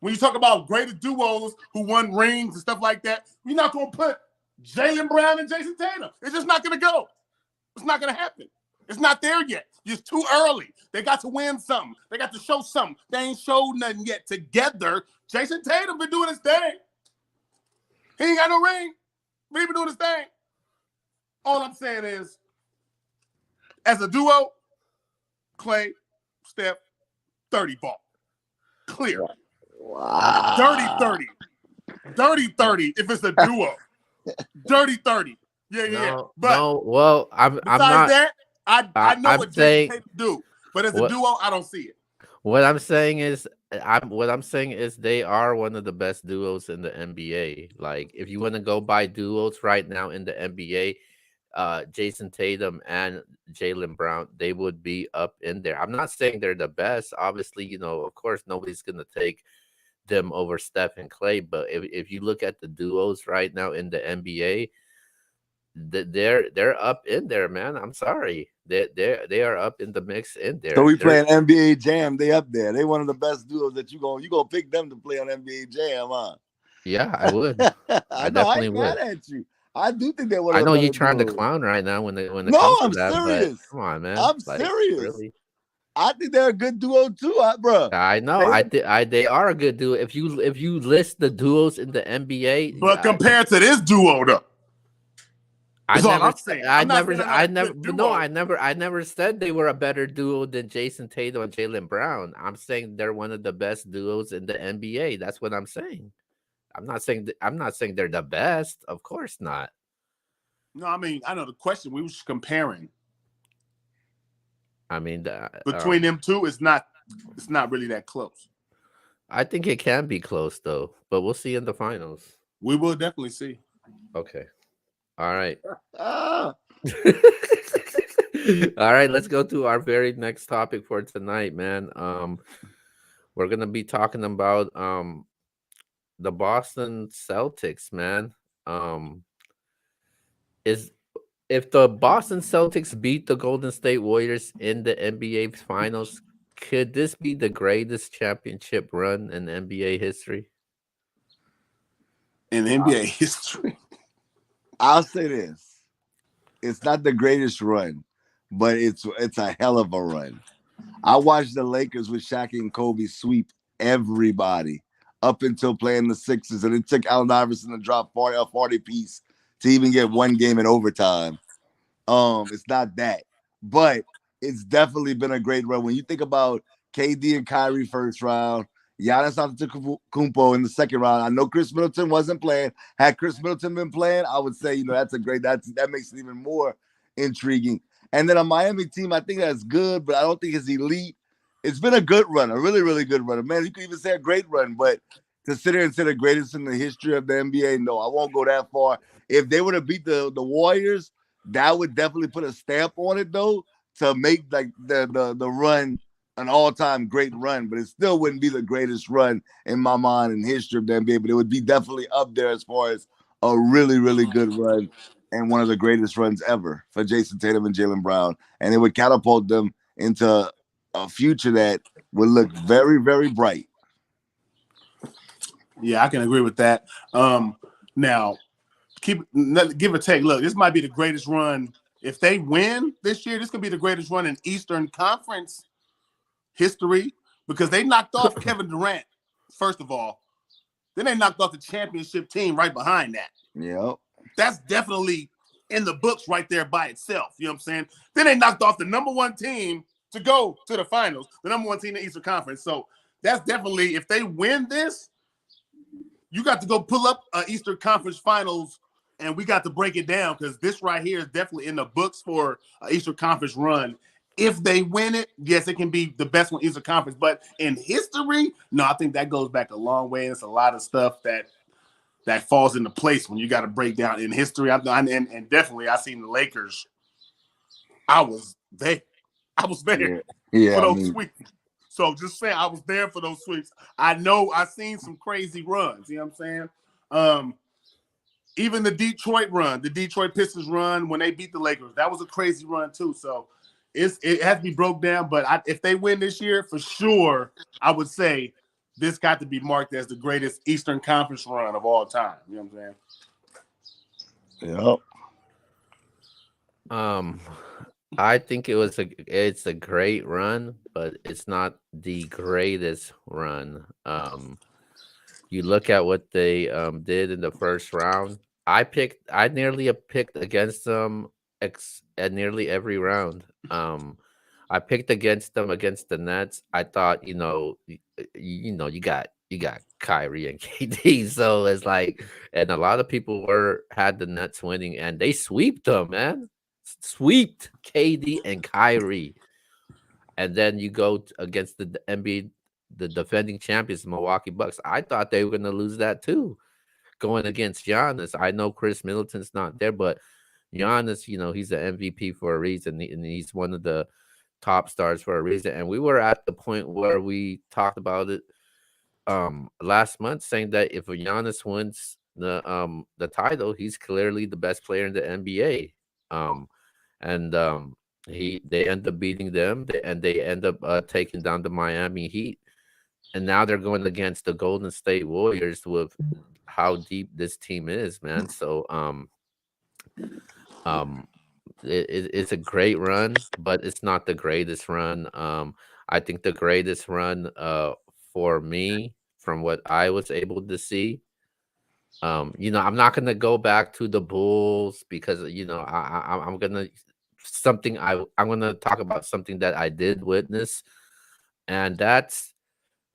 when you talk about greatest duos who won rings and stuff like that, you're not going to put Jalen Brown and Jason Tatum. It's just not going to go. It's not going to happen. It's not there yet. It's too early. They got to win something. They got to show something. They ain't showed nothing yet together. Jason Tatum been doing his thing. He ain't got no ring, but he been doing his thing. All I'm saying is, as a duo, Klay, Steph, 30 ball. Clear. Wow. Dirty 30. Dirty 30 if it's a duo. Dirty 30. Yeah. But I'm besides not. That, I know I'm what saying, Jason Tatum do. But as a duo, I don't see it. What I'm saying is they are one of the best duos in the NBA. Like, if you want to go by duos right now in the NBA, Jason Tatum and Jalen Brown, they would be up in there. I'm not saying they're the best. Obviously, of course, nobody's gonna take them over Steph and Clay. But if you look at the duos right now in the NBA, they're up in there, man. I'm sorry, they are up in the mix in there. So we playing NBA Jam. They up there. They one of the best duos that you gonna pick them to play on NBA Jam, huh? Yeah, I would. I definitely would. Mad at you. I do think they I know you're trying to clown right now when it comes to that. Serious. But come on, man. I'm serious. Really? I think they're a good duo too, bro. I know. They are a good duo. If you list the duos in the NBA, but compared to this duo, though, I never said they were a better duo than Jason Tatum and Jalen Brown. I'm saying they're one of the best duos in the NBA. That's what I'm saying. I'm not saying they're the best. Of course not. No, I mean, I know the question. We were just comparing. I mean, between them two, it's not really that close. I think it can be close though, but we'll see in the finals. We will definitely see. Okay. All right. All right, let's go to our very next topic for tonight, man. We're gonna be talking about the Boston Celtics, man. If the Boston Celtics beat the Golden State Warriors in the NBA Finals, could this be the greatest championship run in NBA history? In NBA history, I'll say this: it's not the greatest run, but it's a hell of a run. I watched the Lakers with Shaq and Kobe sweep everybody up until playing the Sixers, and it took Allen Iverson to drop 40 piece to even get one game in overtime. It's not that, but it's definitely been a great run. When you think about KD and Kyrie first round, Giannis Antetokounmpo in the second round. I know Chris Middleton wasn't playing. Had Chris Middleton been playing, I would say, that's a great. That makes it even more intriguing. And then a Miami team, I think that's good, but I don't think it's elite. It's been a good run, a really, really good run. Man, you could even say a great run, but to sit here and say the greatest in the history of the NBA, no, I won't go that far. If they would have beat the Warriors, that would definitely put a stamp on it, though, to make like the run an all-time great run, but it still wouldn't be the greatest run in my mind in history of the NBA, but it would be definitely up there as far as a really, really good run and one of the greatest runs ever for Jason Tatum and Jaylen Brown. And it would catapult them into a future that would look very, very bright. Yeah, I can agree with that. Now, give or take. Look, this might be the greatest run. If they win this year, this could be the greatest run in Eastern Conference history because they knocked off Kevin Durant, first of all. Then they knocked off the championship team right behind that. Yep. That's definitely in the books right there by itself. You know what I'm saying? Then they knocked off the number one team to go to the finals, the number one team in the Eastern Conference. So that's definitely, if they win this, you got to go pull up Eastern Conference Finals, and we got to break it down because this right here is definitely in the books for an Eastern Conference run. If they win it, yes, it can be the best one in Eastern Conference. But in history, no, I think that goes back a long way. And it's a lot of stuff that falls into place when you got to break down in history. And definitely, I seen the Lakers. I was there. For those sweeps. So just saying, I was there for those sweeps. I know I seen some crazy runs. You know what I'm saying? Even the Detroit run, the Detroit Pistons run when they beat the Lakers, that was a crazy run too. So it has to be broke down. But if they win this year, for sure, I would say this got to be marked as the greatest Eastern Conference run of all time. You know what I'm saying? Yep. I think it's a great run, but it's not the greatest run. You look at what they did in the first round. I nearly picked against them at nearly every round. I picked against them against the Nets. I thought, you got Kyrie and KD, so it's like, and a lot of people had the Nets winning, and they sweeped them, man, sweeped KD and Kyrie, and then you go against the NBA, the defending champions, Milwaukee Bucks. I thought they were going to lose that too, going against Giannis. I know Chris Middleton's not there, but Giannis, he's the MVP for a reason, and he's one of the top stars for a reason. And we were at the point where we talked about it last month, saying that if Giannis wins the title, he's clearly the best player in the NBA. They end up beating them, and they end up taking down the Miami Heat, and now they're going against the Golden State Warriors with how deep this team is, man. So it's a great run, but it's not the greatest run. I think the greatest run for me, from what I was able to see, I'm not gonna go back to the Bulls because I'm gonna I'm gonna talk about something that I did witness, and that's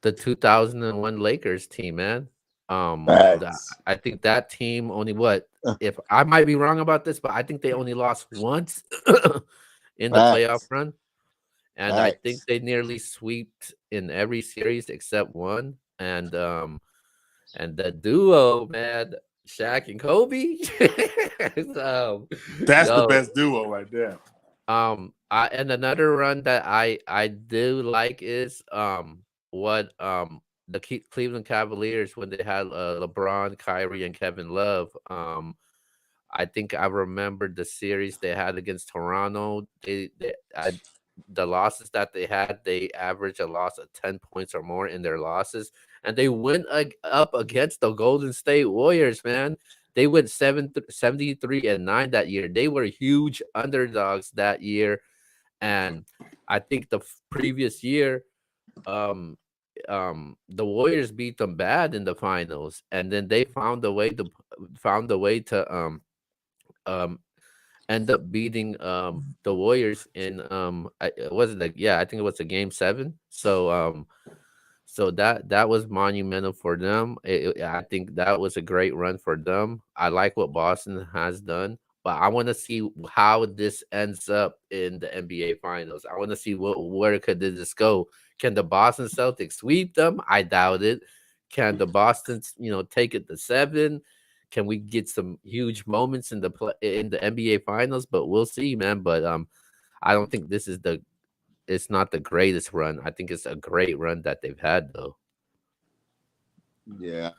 the 2001 Lakers team, man. I think that team only if I might be wrong about this, but I think they only lost once in the playoff run. And I think they nearly swept in every series except one. And the duo, man, Shaq and Kobe. That's the best duo right there. And another run that I do like is what the Cleveland Cavaliers, when they had LeBron, Kyrie, and Kevin Love. I think I remember the series they had against Toronto. The losses that they had, they averaged a loss of 10 points or more in their losses, and they went up against the Golden State Warriors, man. They went 73-9 that year. They were huge underdogs that year, and I think the previous year, the Warriors beat them bad in the finals, and then they found a way to end up beating the Warriors in I think it was a game 7. So So that was monumental for them. I think that was a great run for them. I like what Boston has done, but I want to see how this ends up in the NBA Finals. I want to see where could this go. Can the Boston Celtics sweep them? I doubt it. Can the Boston, take it to 7? Can we get some huge moments in the NBA Finals? But we'll see, man. But I don't think it's not the greatest run. I think it's a great run that they've had, though. Yeah,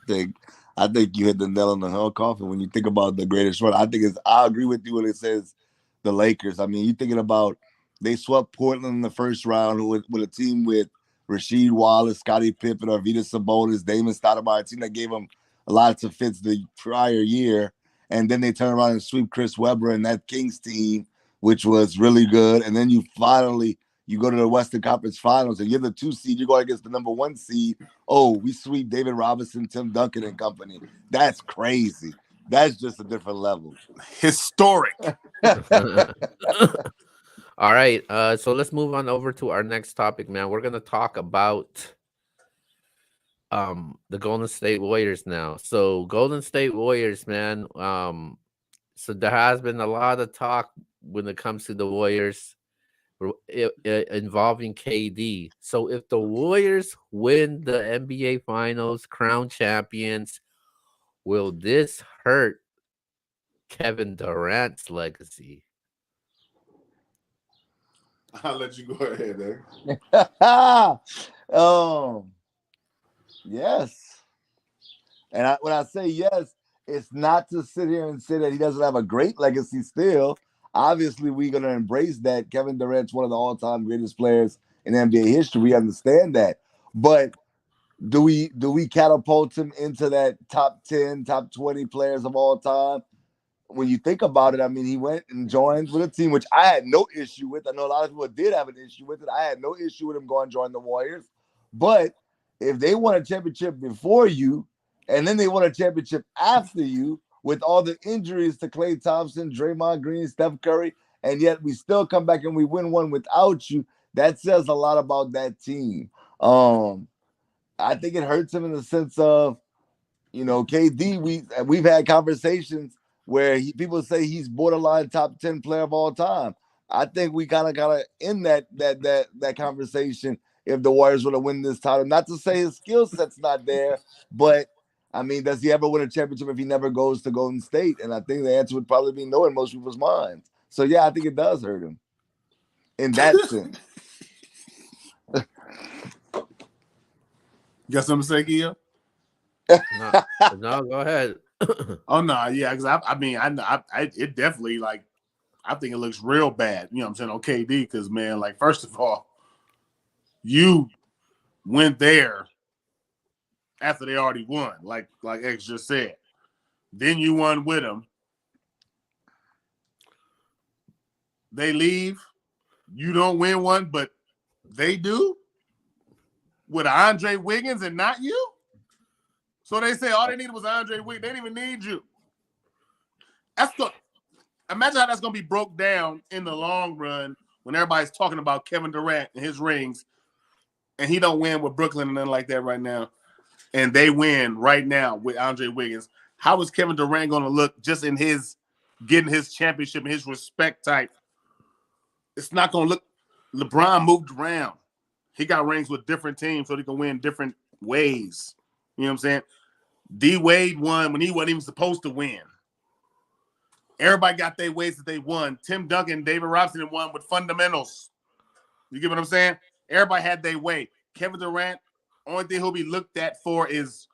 I think you hit the nail on the head, coffin. When you think about the greatest run, I agree with you when it says the Lakers. I mean, you're thinking about they swept Portland in the first round with a team with Rasheed Wallace, Scottie Pippen, Arvydas Sabonis, Damon Stoudemire, a team that gave them a lot of fits the prior year, and then they turn around and sweep Chris Webber and that Kings team, which was really good. And then you go to the Western Conference Finals, and you're the 2 seed. You're going against the number 1 seed. Oh, we sweep David Robinson, Tim Duncan, and company. That's crazy. That's just a different level. Historic. All right. So let's move on over to our next topic, man. We're gonna talk about the Golden State Warriors now. So Golden State Warriors, man. So there has been a lot of talk when it comes to the Warriors involving KD. So if the Warriors win the NBA Finals, crown champions, will this hurt Kevin Durant's legacy? I'll let you go ahead, there. Yes. And when I say yes, it's not to sit here and say that he doesn't have a great legacy still. Obviously, we're going to embrace that. Kevin Durant's one of the all-time greatest players in NBA history. We understand that. But do we catapult him into that top 10, top 20 players of all time? When you think about it, I mean, he went and joined with a team, which I had no issue with. I know a lot of people did have an issue with it. I had no issue with him going to join the Warriors. But if they won a championship before you, and then they won a championship after you, with all the injuries to Klay Thompson, Draymond Green, Steph Curry, and yet we still come back and we win one without you, that says a lot about that team. I think it hurts him in the sense of, KD, we've had conversations where people say he's borderline top 10 player of all time. I think we kind of gotta end that conversation if the Warriors were to win this title. Not to say his skill set's not there, but I mean, does he ever win a championship if he never goes to Golden State? And I think the answer would probably be no in most people's minds. So yeah, I think it does hurt him in that sense. You got something to say, Gio? No, go ahead. Oh no, yeah, because it definitely, like, I think it looks real bad. You know what I'm saying, on KD, because, man, like, first of all, you went there after they already won, like X just said. Then you won with them. They leave. You don't win one, but they do with Andre Wiggins and not you. So they say all they needed was Andre Wiggins. They didn't even need you. Imagine how that's going to be broke down in the long run when everybody's talking about Kevin Durant and his rings, and he don't win with Brooklyn and nothing like that right now, and they win right now with Andre Wiggins. How is Kevin Durant going to look just in his getting his championship and his respect type? It's not going to look. LeBron moved around. He got rings with different teams so he can win different ways. You know what I'm saying? D Wade won when he wasn't even supposed to win. Everybody got their ways that they won. Tim Duncan, David Robinson won with fundamentals. You get what I'm saying? Everybody had their way. Kevin Durant, only thing he'll be looked at for is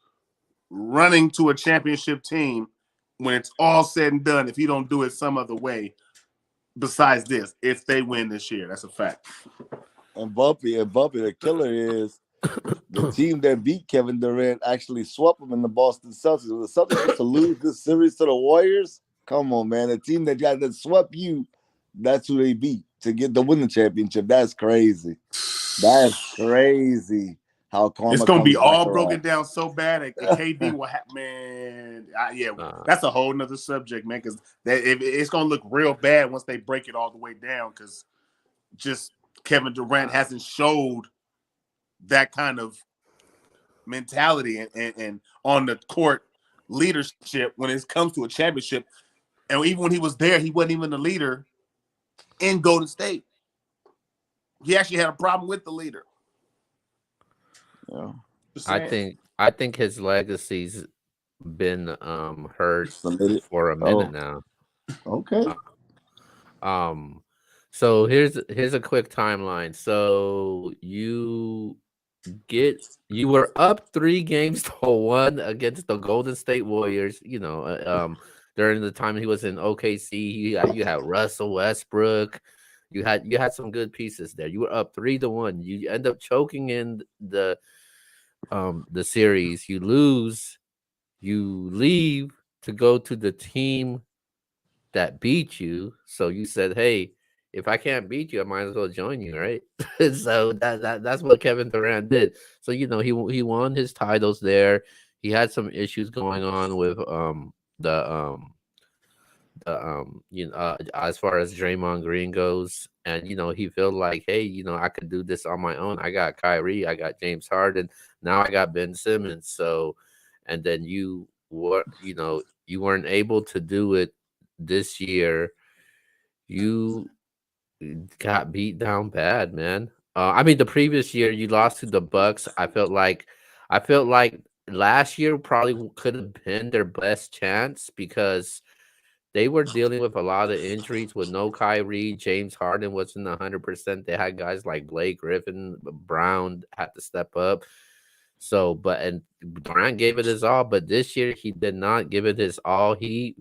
running to a championship team when it's all said and done, if he don't do it some other way besides this, if they win this year. That's a fact. And Bumpy, the killer is the team that beat Kevin Durant actually swept him in the Boston Celtics. If the Celtics to lose this series to the Warriors, come on, man. The team that swept you, that's who they beat to win the championship. That's crazy. That's crazy. How karma it's going to be all around. broken down so bad at KD will happen, man. That's a whole nother subject, man, because it's going to look real bad once they break it all the way down, because just Kevin Durant hasn't showed that kind of mentality and on the court leadership when it comes to a championship. And even when he was there, he wasn't even the leader in Golden State. He actually had a problem with the leader. Yeah. I think his legacy's been hurt Submitted. for a minute now. Okay. So here's a quick timeline. So you were up 3-1 against the Golden State Warriors. During the time he was in OKC, you had Russell Westbrook. You had some good pieces there. You were up 3-1. You end up choking in the series. You lose. You leave to go to the team that beat you. So you said, "Hey, if I can't beat you, I might as well join you, right?" So that's what Kevin Durant did. So he won his titles there. He had some issues going on with as far as Draymond Green goes, and he felt like, hey, I could do this on my own. I got Kyrie, I got James Harden, now I got Ben Simmons. So, and then you weren't able to do it this year. You got beat down bad, man. I mean, the previous year you lost to the Bucks. I felt like last year probably could have been their best chance because they were dealing with a lot of injuries with no Kyrie. James Harden wasn't 100%. They had guys like Blake Griffin, Brown had to step up. So, and Durant gave it his all, but this year he did not give it his all. He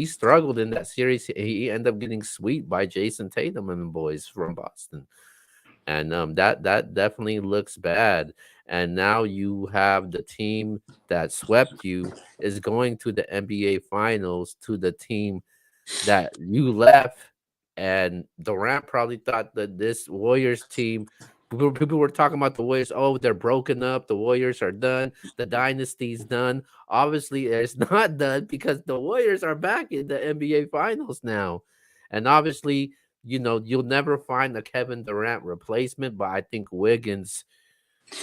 struggled in that series. He ended up getting swept by Jason Tatum and the boys from Boston, and that definitely looks bad. And now you have the team that swept you is going to the NBA Finals to the team that you left, and Durant probably thought that this Warriors team. People were talking about the Warriors. Oh, they're broken up. The Warriors are done. The dynasty's done. Obviously, it's not done because the Warriors are back in the NBA Finals now, and obviously, you'll never find a Kevin Durant replacement. But I think Wiggins,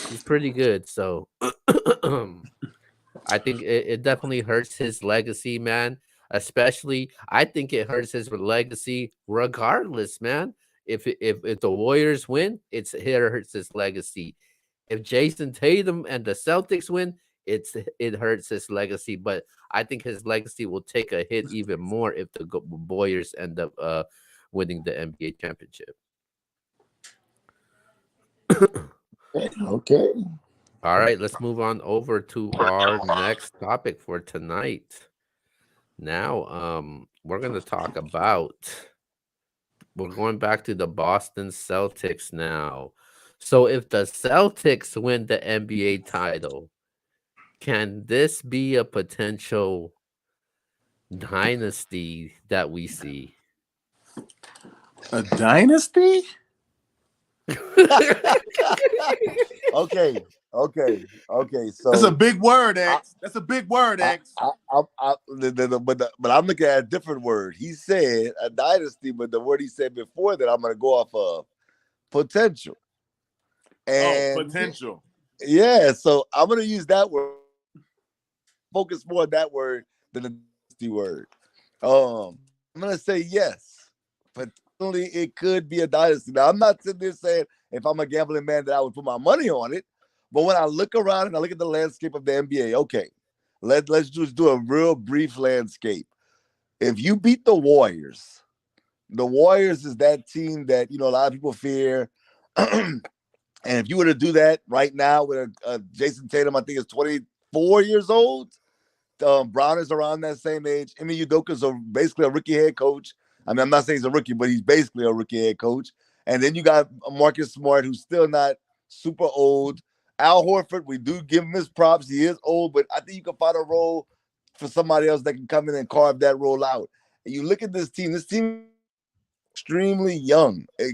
he's pretty good. So I think it definitely hurts his legacy, man. Especially, I think it hurts his legacy regardless, man. If the Warriors win, it hurts his legacy. If Jason Tatum and the Celtics win, it hurts his legacy. But I think his legacy will take a hit even more if the Warriors end up winning the NBA championship. Okay. All right, let's move on over to our next topic for tonight. Now, we're going to talk about, we're going back to the Boston Celtics now. So if the Celtics win the NBA title, can this be a potential dynasty that we see? A dynasty? Okay. So that's a big word, X. That's a big word, X. But I'm looking at a different word. He said a dynasty, but the word he said before that I'm going to go off of potential. And potential. Yeah, so I'm going to use that word. Focus more on that word than the dynasty word. I'm going to say yes. Potentially, it could be a dynasty. Now, I'm not sitting there saying if I'm a gambling man that I would put my money on it. But when I look around and I look at the landscape of the NBA, okay, let's just do a real brief landscape. If you beat the Warriors is that team that, a lot of people fear. And if you were to do that right now with Jason Tatum, I think is 24 years old. Brown is around that same age. Ime Udoka is basically a rookie head coach. I mean, I'm not saying he's a rookie, but he's basically a rookie head coach. And then you got Marcus Smart, who's still not super old. Al Horford, we do give him his props. He is old, but I think you can find a role for somebody else that can come in and carve that role out. And you look at this team extremely young. And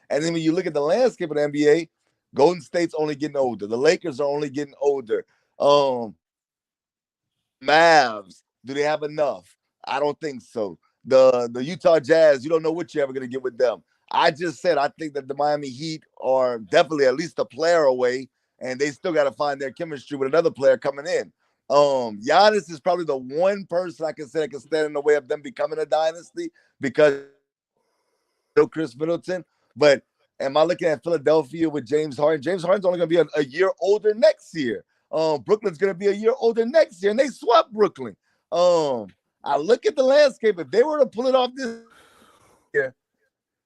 then when you look at the landscape of the NBA, Golden State's only getting older. The Lakers are only getting older. Mavs, do they have enough? I don't think so. The Utah Jazz, you don't know what you're ever going to get with them. I just said I think that the Miami Heat are definitely at least a player away, and they still got to find their chemistry with another player coming in. Giannis is probably the one person I can say that can stand in the way of them becoming a dynasty because no Chris Middleton. But am I looking at Philadelphia with James Harden? James Harden's only going to be a year older next year. Brooklyn's going to be a year older next year, and they swept Brooklyn. I look at the landscape. If they were to pull it off this year,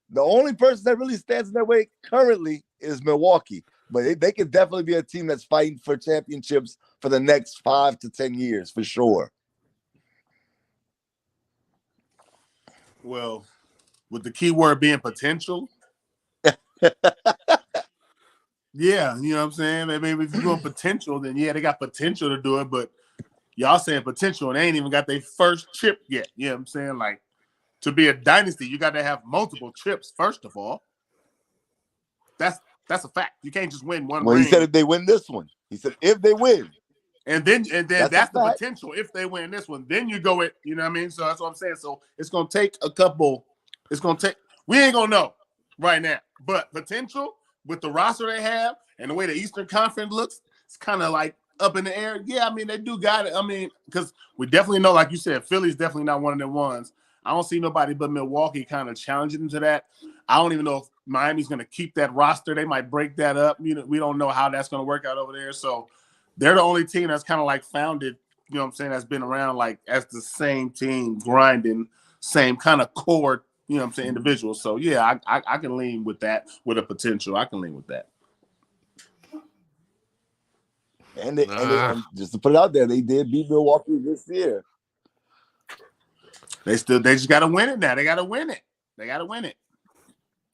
the only person that really stands in their way currently is Milwaukee. But they could definitely be a team that's fighting for championships for the next 5 to 10 years, for sure. Well, with the key word being potential. Yeah, you know what I'm saying? Maybe if you're doing potential, then yeah, they got potential to do it, but y'all saying potential and they ain't even got their first chip yet. You know what I'm saying? Like, to be a dynasty, you got to have multiple chips, first of all. That's a fact. You can't just win one ring. He said if they win this one. He said if they win. And then that's the potential. If they win this one, then you go it, you know what I mean? So that's what I'm saying. So it's going to take we ain't going to know right now. But potential with the roster they have and the way the Eastern Conference looks, it's kind of like up in the air. Yeah, I mean, they do got it. I mean, because we definitely know, like you said, Philly's definitely not one of them ones. I don't see nobody but Milwaukee kind of challenging them to that. I don't even know if Miami's going to keep that roster. They might break that up. You know, we don't know how that's going to work out over there. So they're the only team that's kind of like founded, you know what I'm saying, that's been around like as the same team grinding, same kind of core, you know what I'm saying, individuals. So, yeah, I can lean with that, with a potential. I can lean with that. And just to put it out there, they did beat Milwaukee this year. They just got to win it now. They got to win it.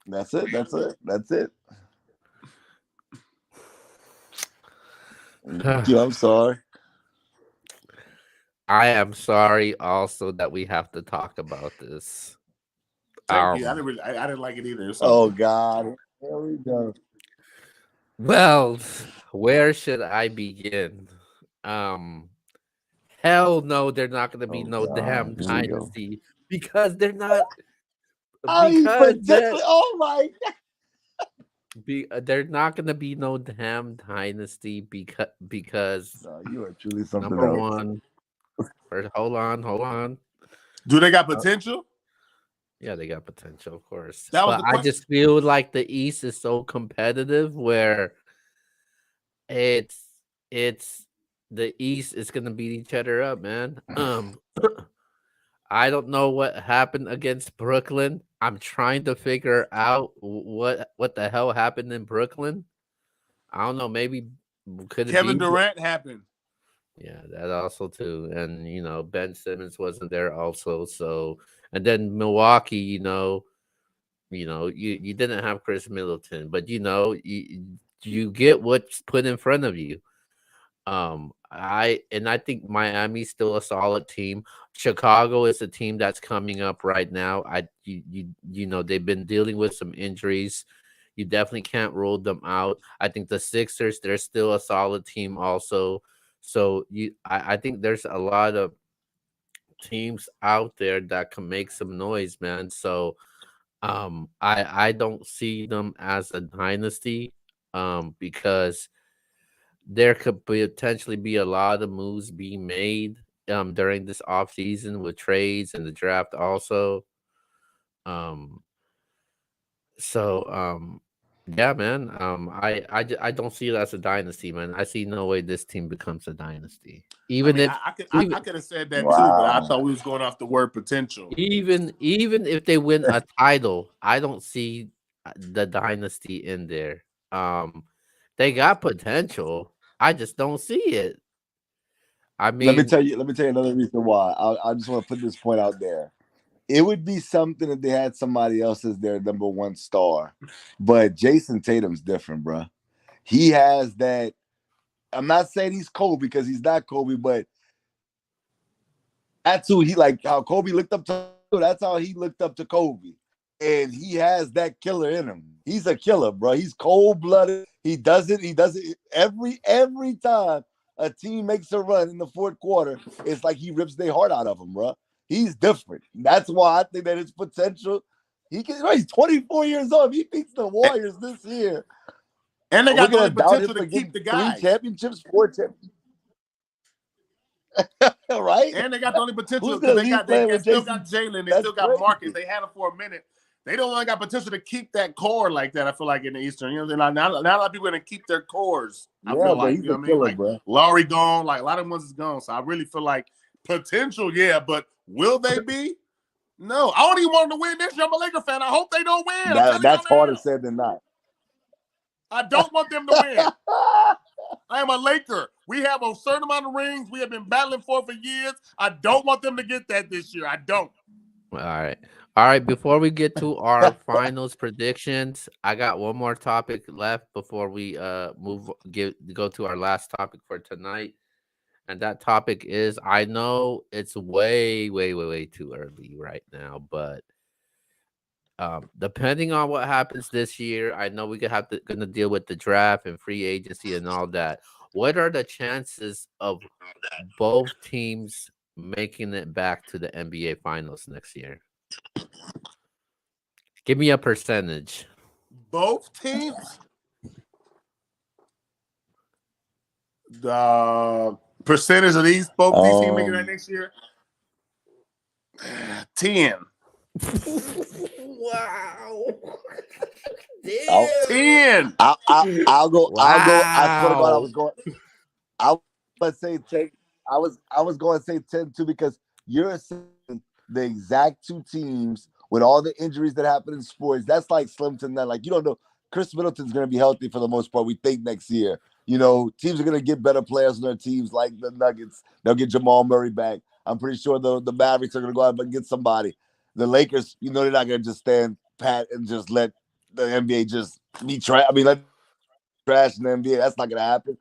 That's it. I'm sorry. I am sorry also that we have to talk about this. I didn't like it either. So. Oh, God. Here we go. Well, where should I begin? Hell no, they're not going to be damn dynasty because they're not. Oh my God. They're not going to be no damn dynasty because you are truly something number else. One. Hold on. Do they got potential? Yeah, they got potential, of course. But I just feel like the East is so competitive where it's the East is gonna beat each other up, man. I don't know what happened against Brooklyn. I'm trying to figure out what the hell happened in Brooklyn. I don't know. Maybe could Kevin Durant happened. Yeah, that also too, and Ben Simmons wasn't there also. So, and then Milwaukee, you didn't have Chris Middleton, but you get what's put in front of you. I think Miami's still a solid team. Chicago is a team that's coming up right now. They've been dealing with some injuries. You definitely can't rule them out. I think the Sixers, they're still a solid team also. So I think there's a lot of teams out there that can make some noise, man. So I don't see them as a dynasty because there could potentially be a lot of moves being made during this offseason with trades and the draft also. Yeah, man. I don't see it as a dynasty, man. I see no way this team becomes a dynasty. I could have said that too, but I thought we was going off the word potential. Even if they win a title, I don't see the dynasty in there. They got potential. I just don't see it. I mean, let me tell you another reason why. I just want to put this point out there. It would be something if they had somebody else as their number one star. But Jason Tatum's different, bro. He has that. I'm not saying he's Kobe because he's not Kobe, but that's who he like. How Kobe looked up to. That's how he looked up to Kobe. And he has that killer in him. He's a killer, bro. He's cold-blooded. He does it every time a team makes a run in the fourth quarter. It's like he rips their heart out of them, bro. He's different. That's why I think that his potential. He's 24 years old. He beats the Warriors this year. And they We're got the only gonna doubt him potential for to keep getting the 3 guys. championships, 4 championships. Right? And they got the only potential Who's because gonna leave they playing with still Jason? got Jalen, they That's still got Marcus. crazy. They had him for a minute. They don't only got potential to keep that core like that. I feel like in the Eastern, you know, now a lot of people are gonna keep their cores. I Yeah, feel but like, he's you know a what I mean? killer, Like bro. Laurie gone, like a lot of them ones is gone. So I really feel like potential, yeah, but will they be? No, I don't even want them to win this year. I'm a Laker fan. I hope they don't win. I'm telling That's y'all harder now. said than not. I don't want them to win. I am a Laker. We have a certain amount of rings we have been battling for years. I don't want them to get that this year. I don't. All right. Before we get to our finals predictions, I got one more topic left before we go to our last topic for tonight. And that topic is, I know it's way too early right now, but depending on what happens this year, I know we could have to gonna deal with the draft and free agency and all that. What are the chances of both teams making it back to the NBA Finals next year? Give me a percentage. Both teams? The percentage of these these teams making that next year? 10. Wow. I'll, 10. I'll go. Wow. I'll go. I swear to God, I was going. I was say 10. I was going to say 10 too, because you're saying the exact 2 teams with all the injuries that happen in sports. That's like slim to none. Like, you don't know. Chris Middleton's going to be healthy for the most part, we think, next year. You know, teams are going to get better players on their teams, like the Nuggets. They'll get Jamal Murray back. I'm pretty sure the Mavericks are going to go out and get somebody. The Lakers, you know, they're not going to just stand pat and just let the NBA just be trash. I mean, let trash in the NBA. That's not going to happen.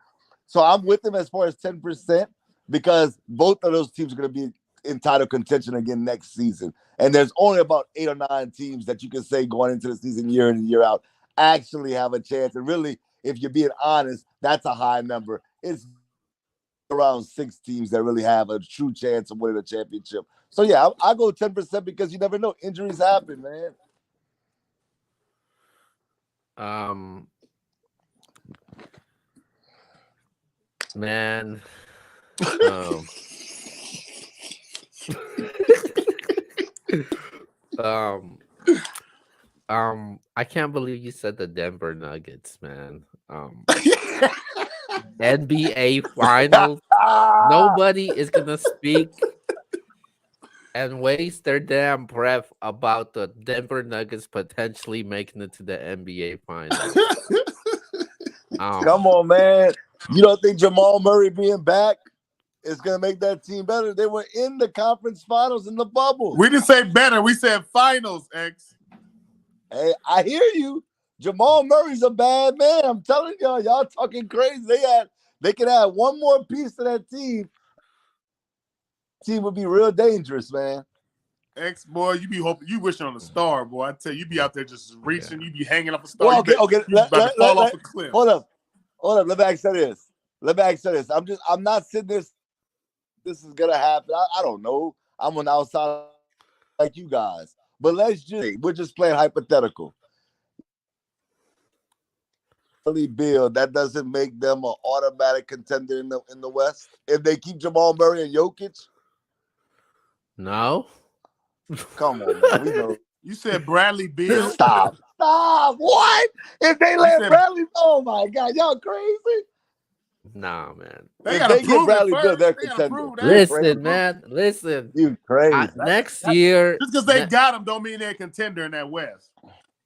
So I'm with them as far as 10%, because both of those teams are going to be in title contention again next season. And there's only about 8 or 9 teams that you can say going into the season year in and year out actually have a chance. And really, if you're being honest, that's a high number. It's around 6 teams that really have a true chance of winning a championship. So yeah, I go 10% because you never know. Injuries happen, man. Man. I can't believe you said the Denver Nuggets, man. NBA Finals. Nobody is gonna speak and waste their damn breath about the Denver Nuggets potentially making it to the NBA Finals. Come on, man. You don't think Jamal Murray being back is going to make that team better? They were in the conference finals in the bubble. We didn't say better. We said finals, X. Hey, I hear you. Jamal Murray's a bad man. I'm telling y'all talking crazy. They could add one more piece to that team. Team would be real dangerous, man. X, boy, you be hoping, you wishing on a star, boy. I tell you, you be out there just reaching, you be hanging off a star. Well, You about to fall off a cliff. Hold up. Let me ask you this. I'm not sitting there. This is gonna happen. I don't know. I'm an outsider like you guys, but we're just playing hypothetical. Bill, that doesn't make them an automatic contender in the West if they keep Jamal Murray and Jokic. No. Come on, man. We know. You said Bradley Beal. Stop. What? If they let Bradley, oh my God, y'all crazy? Nah, man. They gotta prove Bradley Beal, they're contender. Listen, man. Listen. You crazy. Next year, just because they got him don't mean they're a contender in that West.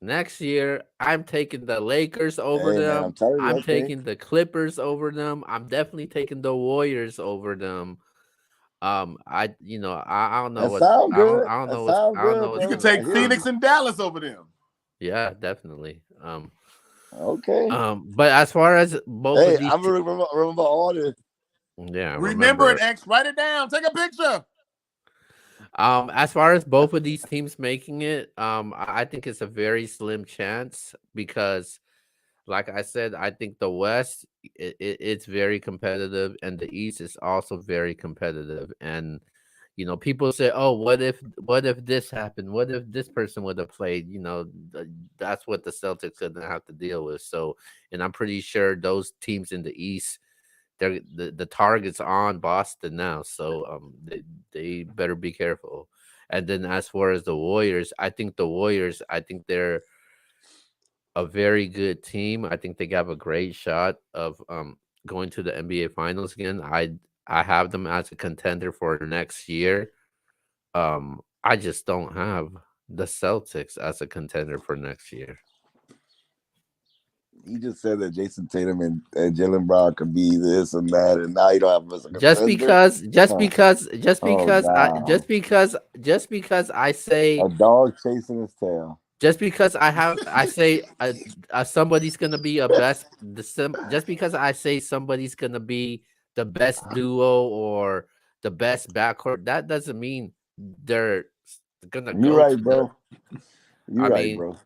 Next year, I'm taking the Lakers over them. Man, I'm taking the Clippers over them. I'm definitely taking the Warriors over them. I don't know what. Sound good. I don't know what. You could take Phoenix and Dallas over them. Yeah, definitely. Okay. But as far as both of these, I'm remember all this. Yeah, remember it, X. Write it down. Take a picture. As far as both of these teams making it, I think it's a very slim chance because, like I said, I think the West it's very competitive, and the East is also very competitive. And People say, "Oh, what if this happened? What if this person would have played?" That's what the Celtics are gonna have to deal with. So, and I'm pretty sure those teams in the East, the target's on Boston now. So, they better be careful. And then as far as the Warriors, I think they're a very good team. I think they have a great shot of going to the NBA Finals again. I have them as a contender for next year. I just don't have the Celtics as a contender for next year. You just said that Jason Tatum and Jalen Brown could be this and that, and now you don't have them as a Just contender. because, just Huh. because, just Oh because I, God, just because I say, a dog chasing his tail. just because I say somebody's gonna be a best, just because I say somebody's gonna be the best duo or the best backcourt, that doesn't mean they're gonna You go right, to the. bro. You I right, mean, bro.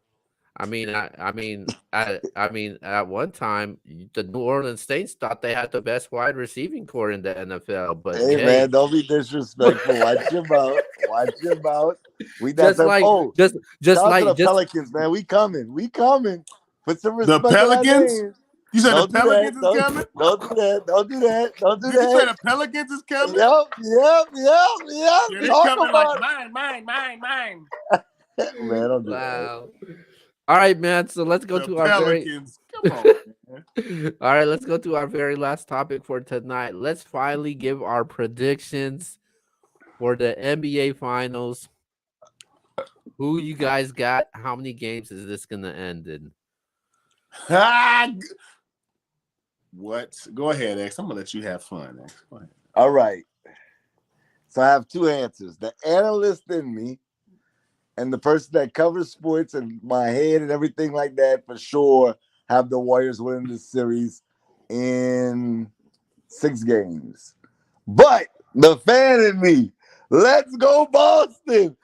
at one time, the New Orleans Saints thought they had the best wide receiving core in the NFL, but Hey hey, man, don't be disrespectful. Watch your mouth. Watch your mouth. We not just that. like, Oh, just shout out to like, the just Pelicans, man. We coming. We coming. Put some The respect on our Pelicans? name. You said the Don't do that. Pelicans is coming? Don't do that. Don't do that. Don't do Did you say that. the Pelicans is coming? Yep. Yeah, they Talk coming like about mine. it. Man, don't do that. wow. All right, man. So let's go The to our very. Pelicans. Come on, man. All right, let's go to our very last topic for tonight. Let's finally give our predictions for the NBA Finals. Who you guys got? How many games is this gonna end in? What? Go ahead, X. I'm gonna let you have fun, X. Go ahead. All right. So I have two answers. The analyst in me and the person that covers sports and my head and everything like that for sure have the Warriors winning this series in 6 games. But the fan in me, let's go Boston.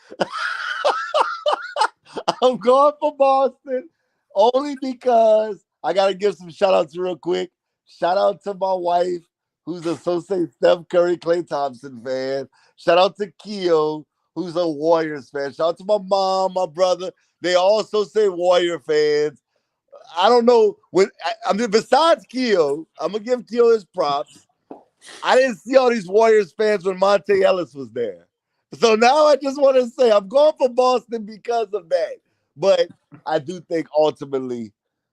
I'm going for Boston only because I got to give some shout outs real quick. Shout out to my wife, who's a so-say Steph Curry, Klay Thompson fan. Shout out to Keo, who's a Warriors fan. Shout out to my mom, my brother. They also say Warrior fans. I don't know. I mean, besides Keo, I'm going to give Keo his props. I didn't see all these Warriors fans when Monte Ellis was there. So now I just want to say I'm going for Boston because of that. But I do think ultimately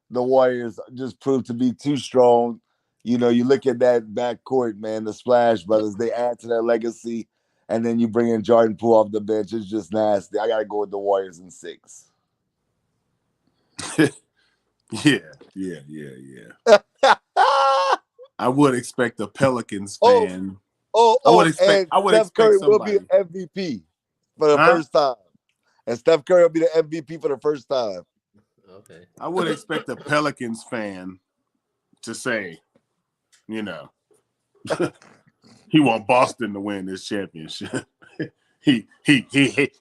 the Warriors just proved to be too strong. You look at that backcourt, man, the Splash Brothers, they add to their legacy. And then you bring in Jordan Poole off the bench. It's just nasty. I got to go with the Warriors in 6. Yeah. I would expect a Pelicans fan. I would expect Steph Curry somebody. will be an MVP for the first time. And Steph Curry will be the MVP for the first time. Okay. I would expect a Pelicans fan to say, he want Boston to win this championship. he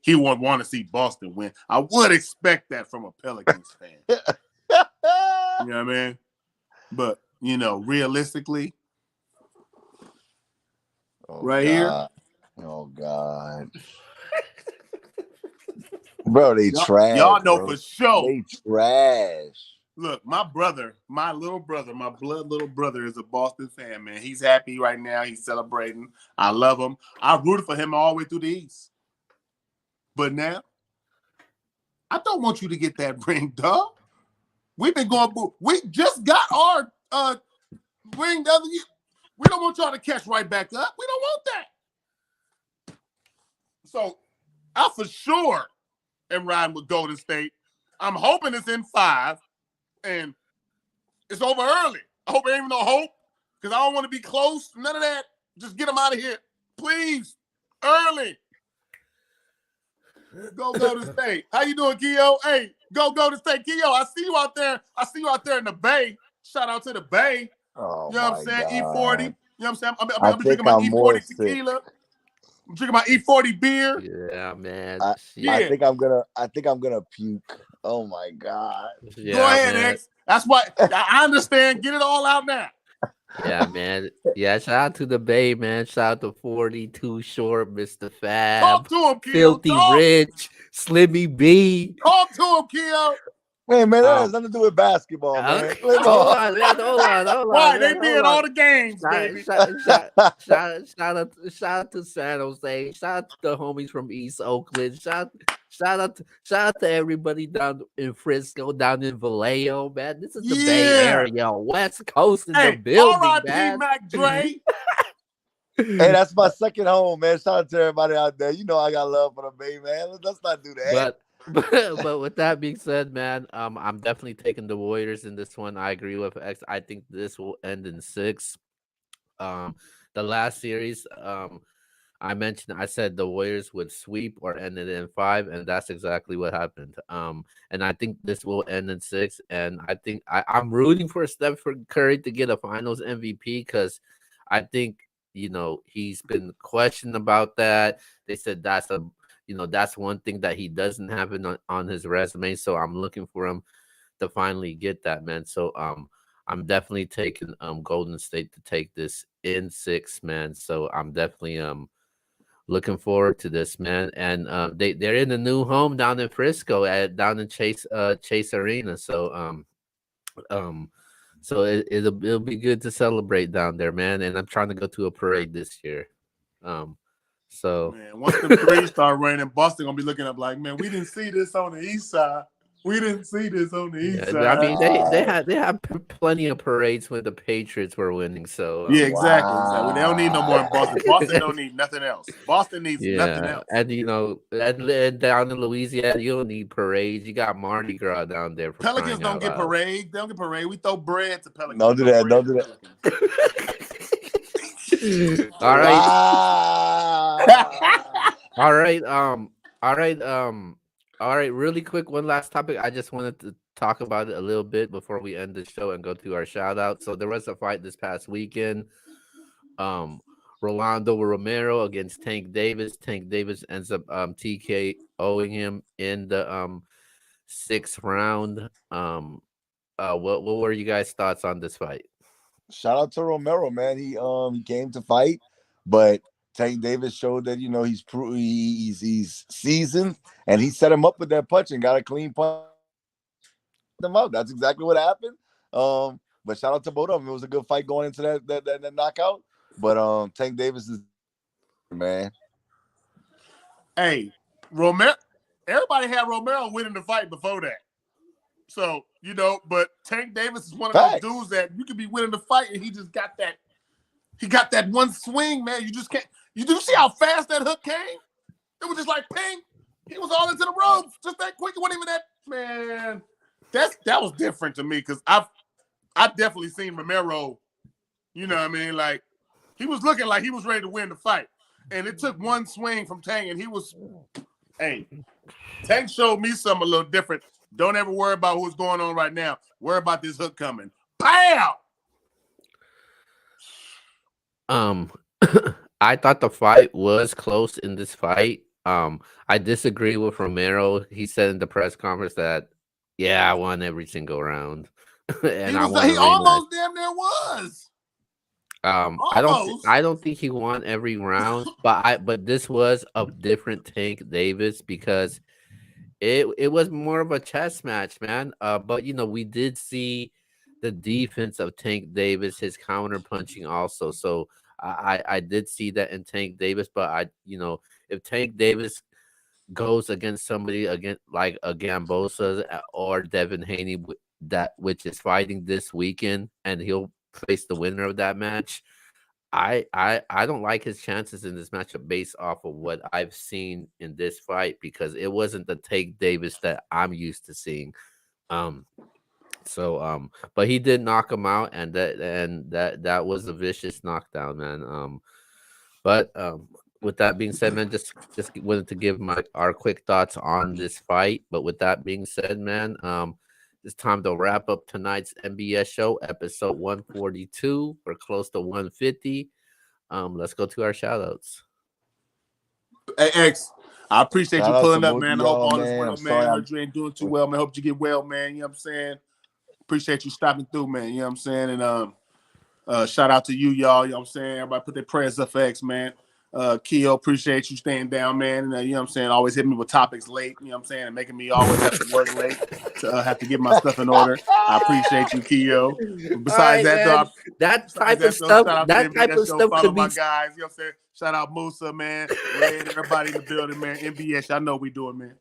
won't want to see Boston win. I would expect that from a Pelicans fan. You know what I mean? But realistically, here. Oh God. Bro, they trash. Y'all know for sure. They trash. Look, my brother, my blood little brother is a Boston fan, man. He's happy right now. He's celebrating. I love him. I rooted for him all the way through the East. But now, I don't want you to get that ring, dog. We've been going. We just got our ring the other year. We don't want y'all to catch right back up. We don't want that. So, I for sure am riding with Golden State. I'm hoping it's in 5, and it's over early. I hope there ain't no hope, because I don't want to be close. None of that. Just get them out of here, please. Early. Go Golden State. How you doing, Keo? Hey, go Golden State. Keo, I see you out there. I see you out there in the Bay. Shout out to the Bay. Oh, you know what I'm saying? God. E40. You know what I'm saying? I'm drinking my E40 tequila. I'm drinking my E40 beer. Yeah, man. I think I'm gonna puke. Oh my God. Yeah, go ahead, man. X. That's why I understand. Get it all out now. Yeah, man. Yeah, shout out to the Bay, man. Shout out to 42 Short, Mr. Talk Fab, to him, Keo. Filthy Rich, Slimmy B. Talk to him, Keo. Man, that has Um, nothing to do with basketball, man. okay, Play hold ball. on, man. Hold on, Why? They man. be Hold in on. all the games, Shout, baby. shout, shout, shout out to San Jose. Shout out to the homies from East Oakland. Shout out to everybody down in Frisco, down in Vallejo, man. This is the Bay Yeah. Area, West Coast in the Hey, building, R.I.P. man. Mac Dre. Hey, that's my second home, man. Shout out to everybody out there. You know I got love for the Bay, man. Let's not do that. But with that being said, man, I'm definitely taking the Warriors in this one. I agree with X. I think this will end in 6. The last series, I said the Warriors would sweep or end it in 5, and that's exactly what happened. And I think this will end in 6. And I think I'm rooting for Steph Curry to get a Finals MVP because I think he's been questioned about that. They said that's one thing that he doesn't have on his resume. So I'm looking for him to finally get that, man. So I'm definitely taking Golden State to take this in 6, man. So I'm definitely looking forward to this, man. And they're in a new home down in Frisco down in Chase Arena. So it'll be good to celebrate down there, man. And I'm trying to go to a parade this year. So Man, once the 3 start raining, Boston gonna be looking up like, man, we didn't see this on the east side. We didn't see this on the east side. I mean, they had plenty of parades when the Patriots were winning. So yeah, exactly. Wow. So they don't need no more in Boston. Boston don't need nothing else. Boston needs nothing else. And and down in Louisiana, you don't need parades. You got Mardi Gras down there. For Pelicans don't get loud. parade. They don't get parade. We throw bread to Pelicans. Don't do that. Don't do that. All right. Wow. All right. Really quick, one last topic. I just wanted to talk about it a little bit before we end the show and go to our shout out. So there was a fight this past weekend. Rolando Romero against Tank Davis. Tank Davis ends up TKOing him in the 6th round. What were you guys' thoughts on this fight? Shout out to Romero, man. He came to fight, but Tank Davis showed that he's seasoned, and he set him up with that punch and got a clean punch them out. That's exactly what happened. But shout out to both of them. It was a good fight going into that knockout. But Tank Davis is man. Hey, Romero. Everybody had Romero winning the fight before that. So, but Tank Davis is one of those dudes that you could be winning the fight and he just got that. He got that one swing, man. You just can't. You do see how fast that hook came? It was just like ping. He was all into the ropes just that quick. It wasn't even that, man. That was different to me because I've definitely seen Romero. You know what I mean? Like he was looking like he was ready to win the fight, and it took one swing from Tank, and he was. Hey, Tank showed me something a little different. Don't ever worry about what's going on right now. Worry about this hook coming. Pow! I thought the fight was close in this fight. I disagree with Romero. He said in the press conference that, yeah, I won every single round. And he almost damn near was. I don't think he won every round, but this was a different Tank Davis because it was more of a chess match, man. But we did see the defense of Tank Davis, his counter punching also. So I did see that in Tank Davis, but if Tank Davis goes against somebody like a Gambosa or Devin Haney which is fighting this weekend, and he'll face the winner of that match, I don't like his chances in this matchup based off of what I've seen in this fight because it wasn't the Tank Davis that I'm used to seeing. But he did knock him out, and that was a vicious knockdown, man. With that being said, man, just wanted to give our quick thoughts on this fight. But with that being said, man, it's time to wrap up tonight's Nbs Show, episode 142. We're close to 150. Let's go to our shout-outs. Hey, X, I appreciate you pulling up, man. I hope all is man. well, man. I heard you ain't doing too well, man. Hope you get well, man. You know what I'm saying? Appreciate you stopping through, man. You know what I'm saying? And Shout out to you, y'all. You know what I'm saying? Everybody put their prayers up for X, man. Keo, appreciate you staying down, man. And, you know what I'm saying? Always hitting me with topics late, you know what I'm saying? And making me always have to work late to have to get my stuff in order. I appreciate you, Keo. But All besides right, that, man. though, besides that, though, shout out to the That type NBS of show. stuff Follow could my be. guys, you know what I'm saying? Shout out Musa, man. Red, everybody in the building, man. NBS, y'all know what we doing, man.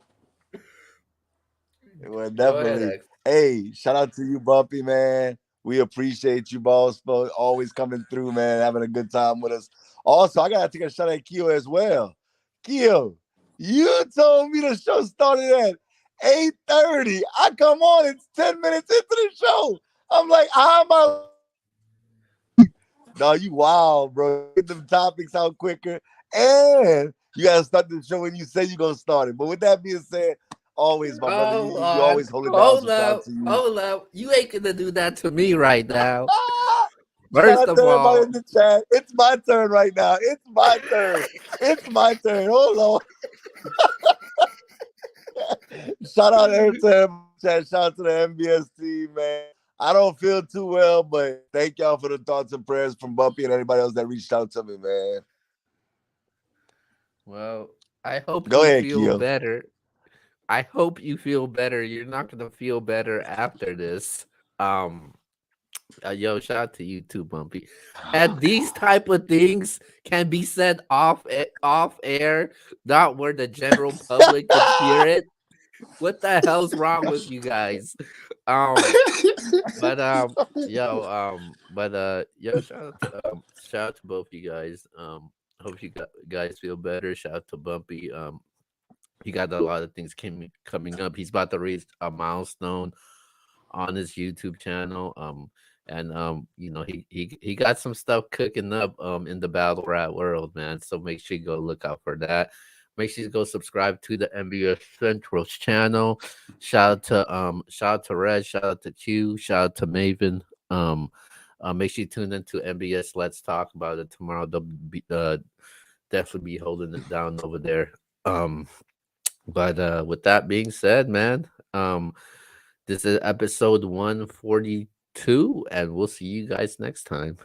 Well, Go ahead, definitely. X. Hey, shout out to you, Bumpy, man. We appreciate you, boss, for always coming through, man, having a good time with us. Also, I gotta take a shot at Keo as well. Keo, you told me the show started at 8:30. I come on, it's 10 minutes into the show. I'm like, how am I? No, you wild, bro. Get them topics out quicker. And you gotta start the show when you say you're gonna start it. But with that being said, always, my brother, Hold you on. always hold it down. Hold So shout out up. to you. Hold up. You ain't gonna do that to me right now. Shout First out of to everybody all, in the chat. It's my turn right now. It's my turn. It's my turn. Hold on. Shout out to everybody in the chat. Shout out to the MBS team, man. I don't feel too well, but thank y'all for the thoughts and prayers from Bumpy and everybody else that reached out to me, man. well, I hope Go you ahead, feel Keo. better. I hope you feel better. You're not gonna feel better after this. Um, yo, shout out to you too, Bumpy. And these type of things can be said off air, not where the general public could hear it. What the hell's wrong with you guys? Um, but yo, shout out to both you guys. Hope you guys feel better. Shout out to Bumpy. He got a lot of things coming up. He's about to reach a milestone on his YouTube channel. And he got some stuff cooking up in the battle rap world, man. So make sure you go look out for that. Make sure you go subscribe to the NBA Central's channel. Shout out to Red, shout out to Q, shout out to Maven. Make sure you tune into MBS Let's Talk About It tomorrow. They'll be definitely be holding it down over there. But with that being said, man, this is episode 142, and we'll see you guys next time.